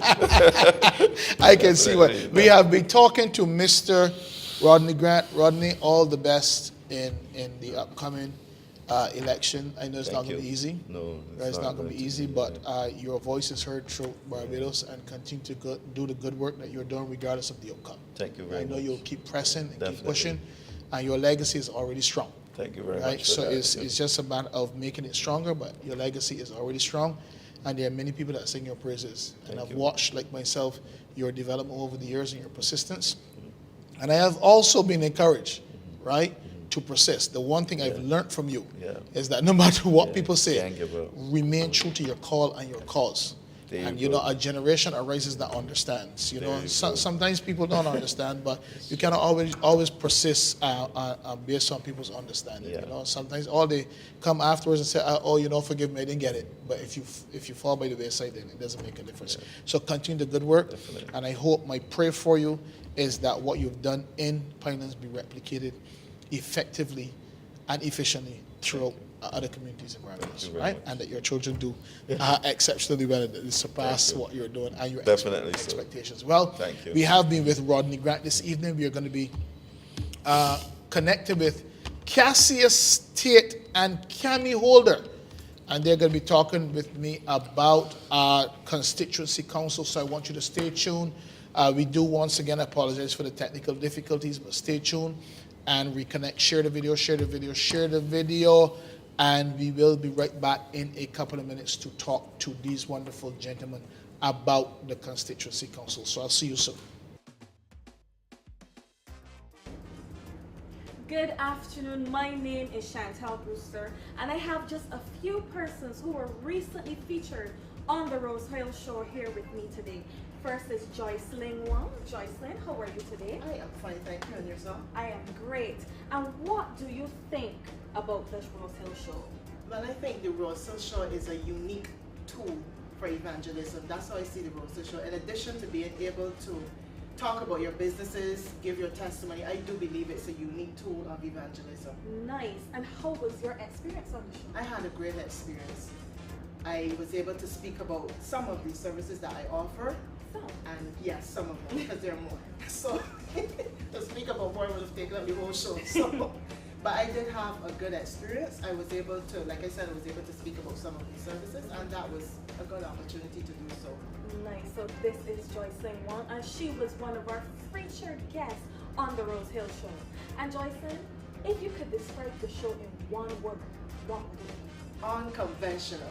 I can see why. We have been talking to Mr. Rodney Grant. Rodney, all the best in the upcoming election. I know it's not going to be easy. No, it's not going to be easy, but your voice is heard through Barbados, and continue to do the good work that you're doing regardless of the outcome. Thank you very much. I know you'll keep pressing and Definitely. keep pushing, and your legacy is already strong. Thank you very Right? much. So it's just a matter of making it stronger, but your legacy is already strong, and there are many people that sing your praises. And I've watched, like myself, your development over the years and your persistence. And I have also been encouraged, right, to persist. The one thing I've learned from you is that no matter what people say, Can't give up. remain true to your call and your cause. There And you you know, go. a generation arises that understands. You There know, you go. sometimes people don't understand, but you cannot always persist based on people's understanding. Yeah. You know, sometimes all they come afterwards and say, "Oh, you know, forgive me, I didn't get it." But if you fall by the wayside, then it doesn't make a difference. So continue the good work, Definitely. and I hope my prayer for you is that what you've done in Pinelands be replicated effectively and efficiently throughout other communities in Barbados, you very right? much. And that your children do exceptionally well, and that they surpass Thank you. what you're doing and your Definitely so. expectations. Well, Thank you. we have been with Rodney Grant this evening. We are going to be connected with Cassius Tate and Cami Holder, and they're going to be talking with me about our constituency council. So I want you to stay tuned. We do once again apologize for the technical difficulties, but stay tuned and reconnect. Share the video, share the video, share the video, and we will be right back in a couple of minutes to talk to these wonderful gentlemen about the constituency council. So I'll see you soon. Good afternoon. My name is Chantal Brewster, and I have just a few persons who were recently featured on the Rosehill show here with me today. First is Joycelyn Wong. Joycelyn, how are you today? I am fine, thank you. And yourself? I am great. And what do you think about this Rosehill show? Well, I think the Rosehill show is a unique tool for evangelism. That's how I see the Rosehill show. In addition to being able to talk about your businesses, give your testimony, I do believe it's a unique tool of evangelism. Nice. And how was your experience on the show? I had a great experience. I was able to speak about some of the services that I offer. So, And yes, some of them, because there are more. So to speak about more would have taken up the whole show. So, but I did have a good experience. I was able to, like I said, I was able to speak about some of these services, and that was a good opportunity to do so. nice. So this is Joycelyn Wong, and she was one of our featured guests on the Rosehill show. And Joycelyn, if you could describe the show in one word, what would it be? Unconventional.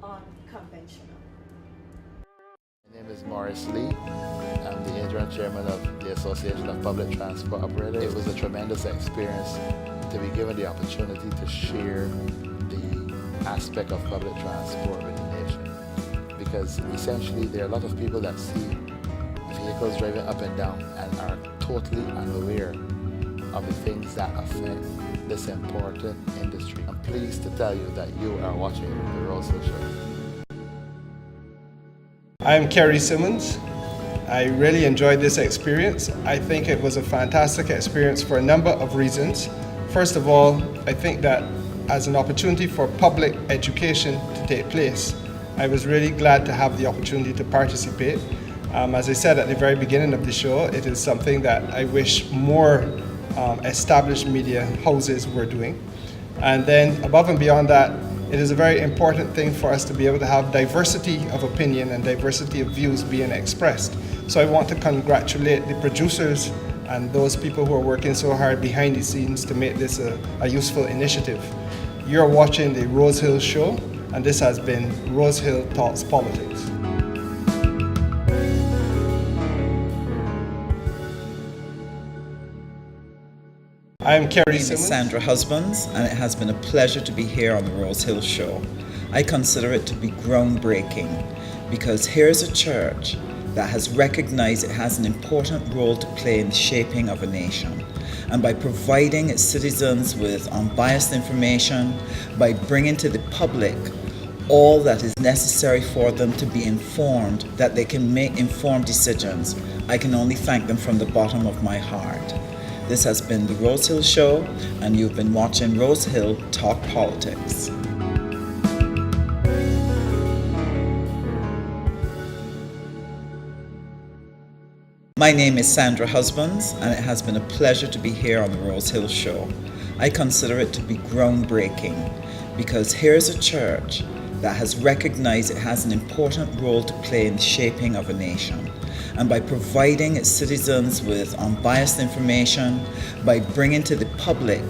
Unconventional. My name is Morris Lee. I'm the interim chairman of the Association of Public Transport Operators. It was a tremendous experience to be given the opportunity to share the aspect of public transport with the nation. Because essentially there are a lot of people that see vehicles driving up and down and are totally unaware of the things that affect this important industry. I'm pleased to tell you that you are watching the Rosehill Show. I'm Kerry Simmons. I really enjoyed this experience. I think it was a fantastic experience for a number of reasons. First of all, I think that as an opportunity for public education to take place, I was really glad to have the opportunity to participate. As I said at the very beginning of the show, it is something that I wish more established media houses were doing. And then above and beyond that, it is a very important thing for us to be able to have diversity of opinion and diversity of views being expressed. So I want to congratulate the producers and those people who are working so hard behind the scenes to make this a useful initiative. You're watching the Rosehill Show, and this has been Rosehill Talks Politics. I'm Kerry My name is Simmons. Sandra Husbands, and it has been a pleasure to be here on the Rosehill Show. I consider it to be groundbreaking because here's a church that has recognized it has an important role to play in the shaping of a nation. And by providing its citizens with unbiased information, by bringing to the public all that is necessary for them to be informed, that they can make informed decisions, I can only thank them from the bottom of my heart. This has been the Rosehill Show, and you've been watching Rosehill Talk Politics. My name is Sandra Husbands, and it has been a pleasure to be here on the Rosehill Show. I consider it to be groundbreaking because here's a church that has recognized it has an important role to play in the shaping of a nation. And by providing its citizens with unbiased information, by bringing to the public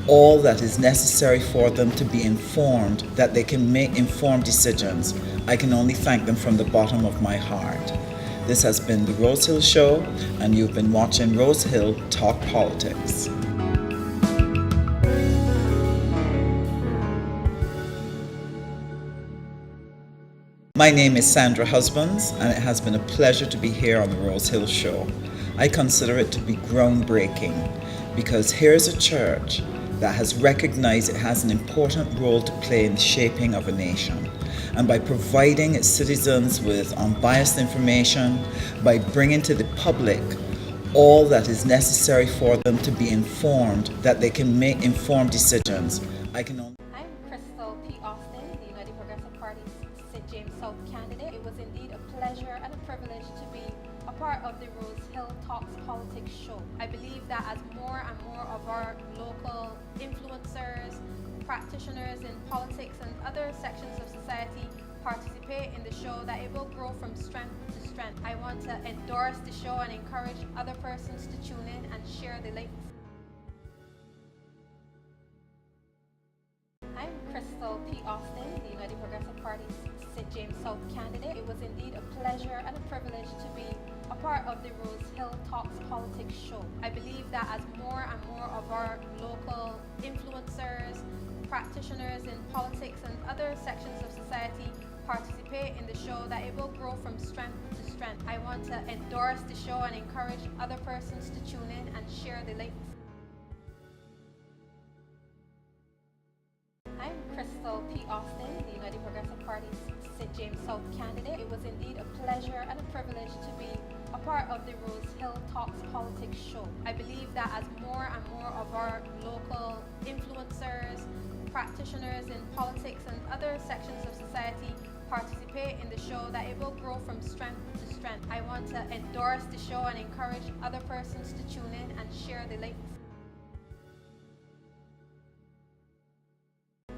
all that is necessary for them to be informed, that they can make informed decisions, I can only thank them from the bottom of my heart. This has been the Rosehill Show, and you've been watching Rosehill Talk Politics. My name is Sandra Husbands, and it has been a pleasure to be here on the Rosehill Show. I consider it to be groundbreaking because here's a church that has recognized it has an important role to play in the shaping of a nation. And by providing its citizens with unbiased information, by bringing to the public all that is necessary for them to be informed, that they can make informed decisions. I'm Crystal P. Austin, the United Progressive Party's St. James South candidate. It was indeed a pleasure and a privilege to be a part of the Rosehill Talks Politics show. I believe that as more and more of our local influencers, practitioners in politics and other sections of society participate in the show, that it will grow from strength to strength. I want to endorse the show and encourage other persons to tune in and share the links. I'm Crystal P. Austin, the United Progressive Party's St. James South candidate. It was indeed a pleasure and a privilege to be a part of the Rosehill Talks Politics show. I believe that as more and more of our local influencers, practitioners in politics and other sections of society participate in the show, that it will grow from strength to strength. I want to endorse the show and encourage other persons to tune in and share the links. I'm Crystal P. Austin, the United Progressive Party's St. James South candidate. It was indeed a pleasure and a privilege to be a part of the Rosehill Talks Politics show. I believe that as more and more of our local influencers, practitioners in politics and other sections of society participate in the show, that it will grow from strength to strength. I want to endorse the show and encourage other persons to tune in and share the links.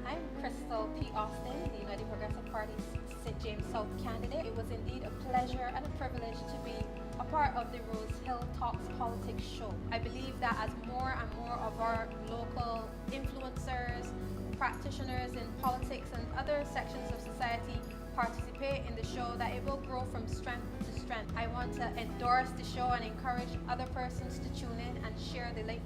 I'm Crystal P. Austin, the United Progressive Party's St. James South candidate. It was indeed a pleasure and a privilege to be a part of the Rosehill Talks Politics show. I believe that as more and more of our local influencers, practitioners in politics and other sections of society participate in the show, that it will grow from strength to strength. I want to endorse the show and encourage other persons to tune in and share the links.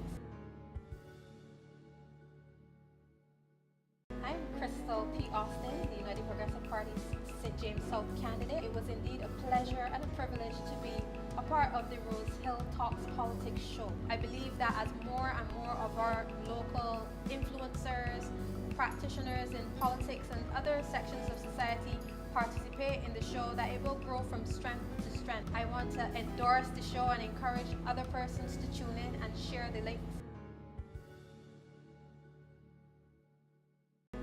I'm Crystal P. Austin, the United Progressive Party's St. James South candidate. It was indeed a pleasure and a privilege to be a part of the Rosehill Talks Politics show. I believe that as more and more of our local influencers, practitioners in politics and other sections of society participate in the show, that it will grow from strength to strength. I want to endorse the show and encourage other persons to tune in and share the links.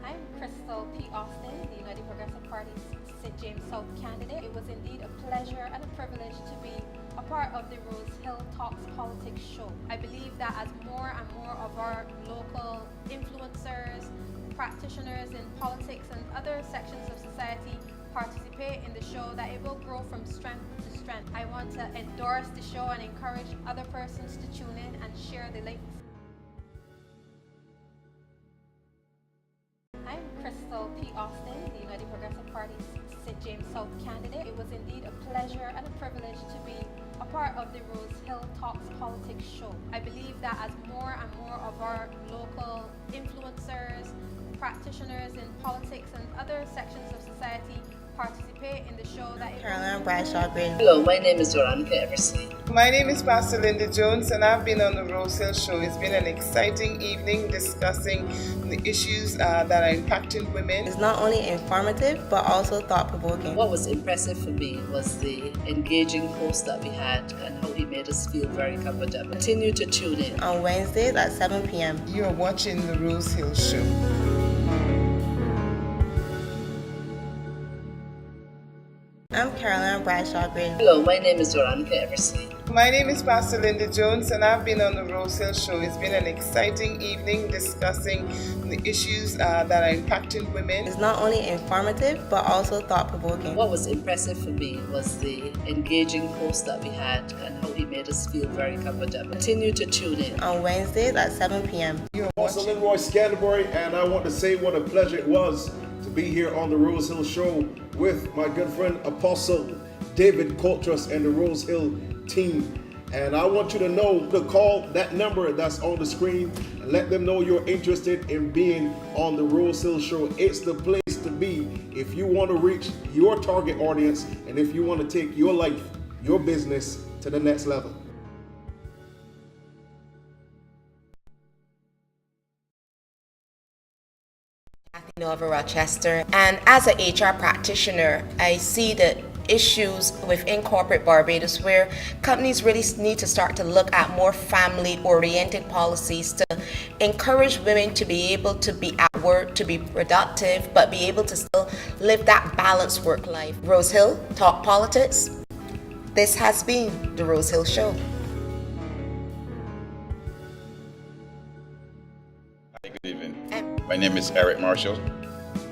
I'm Crystal P. Austin, the United Progressive Party's St. James South candidate. It was indeed a pleasure and a privilege to be a part of the Rosehill Talks Politics show. I believe that as more and more of our local influencers, practitioners in politics and other sections of society participate in the show, that it will grow from strength to strength. I want to endorse the show and encourage other persons to tune in and share the links. I'm Crystal P. Austin, the United Progressive Party's St. James South candidate. It was indeed a pleasure and a privilege to be a part of the Rosehill Talks Politics show. I believe that as more and more of our local influencers, practitioners in politics and other sections of society participate in the show, that it Caroline Bradshaw Green. Hello, my name is Veronica Eversley. My name is Pastor Linda Jones, and I've been on the Rosehill show. It's been an exciting evening discussing the issues that are impacting women. It's not only informative, but also thought-provoking. What was impressive for me was the engaging host that we had and how he made us feel very comfortable. Continue to tune in. On Wednesdays at 7 p.m. You are watching the Rosehill show. I'm Caroline Bradshaw Green. Hello, my name is Veronica Eversley. My name is Pastor Linda Jones, and I've been on the Rosehill show. It's been an exciting evening discussing the issues that are impacting women. It's not only informative, but also thought-provoking. What was impressive for me was the engaging host that we had and how he made us feel very comfortable. Continue to tune in. On Wednesdays at 7 p.m. Pastor Leroy Scantlebury, and I want to say what a pleasure it was to be here on the Rosehill show with my good friend Apostle David Coulthrust and the Rosehill team. And I want you to know to call that number that's on the screen and let them know you're interested in being on the Rosehill Show. It's the place to be if you want to reach your target audience and if you want to take your life, your business to the next level. Nova Rochester, and as an HR practitioner, I see the issues within corporate Barbados where companies really need to start to look at more family-oriented policies to encourage women to be able to be at work, to be productive, but be able to still live that balanced work life. Rosehill, talk politics. This has been the Rosehill Show. Hi, good evening. My name is Eric Marshall.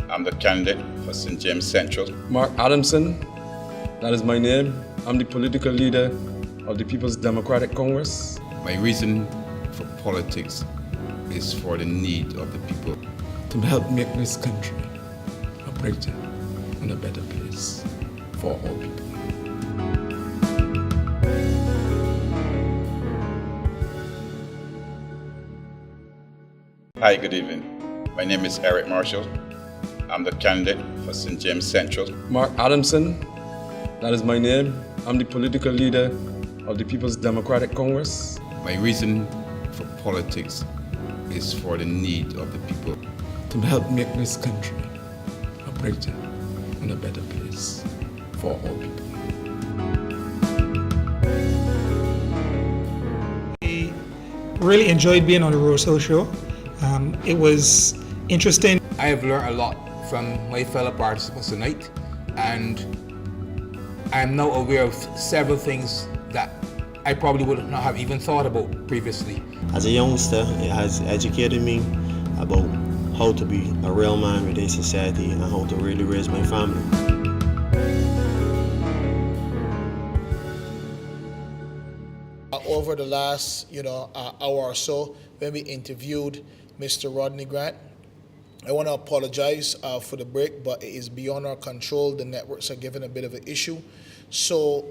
I'm the candidate for St. James Central. Mark Adamson, that is my name. I'm the political leader of the People's Democratic Congress. My reason for politics is for the need of the people. To help make this country a brighter and a better place for all people. Hi, good evening. My name is Eric Marshall. I'm the candidate for St. James Central. Mark Adamson, that is my name. I'm the political leader of the People's Democratic Congress. My reason for politics is for the need of the people. To help make this country a brighter and a better place for all people. I really enjoyed being on the Rosehill Show. It was interesting. I have learned a lot from my fellow participants tonight, and I am now aware of several things that I probably would not have even thought about previously. As a youngster, it has educated me about how to be a real man within society and how to really raise my family. Over the last, hour or so, when we interviewed Mr. Rodney Grant, I want to apologize for the break, but it is beyond our control. The networks are giving a bit of an issue. So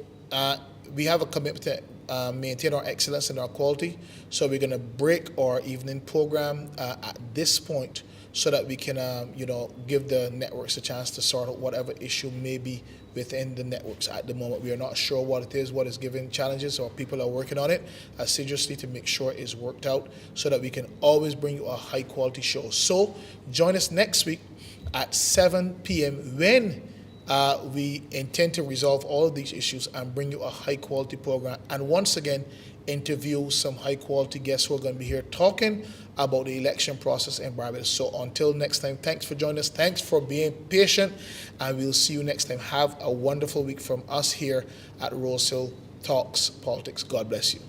we have a commitment to maintain our excellence and our quality. So we're going to break our evening program at this point so that we can, give the networks a chance to sort out whatever issue may be within the networks at the moment. We are not sure what it is, what is giving challenges, or people are working on it assiduously to make sure it's worked out so that we can always bring you a high quality show. So join us next week at 7 p.m. when we intend to resolve all of these issues and bring you a high quality program. And once again, interview some high quality guests who are going to be here talking about the election process in Barbados. So until next time, thanks for joining us. Thanks for being patient, and we'll see you next time. Have a wonderful week from us here at Rosehill Talks Politics. God bless you.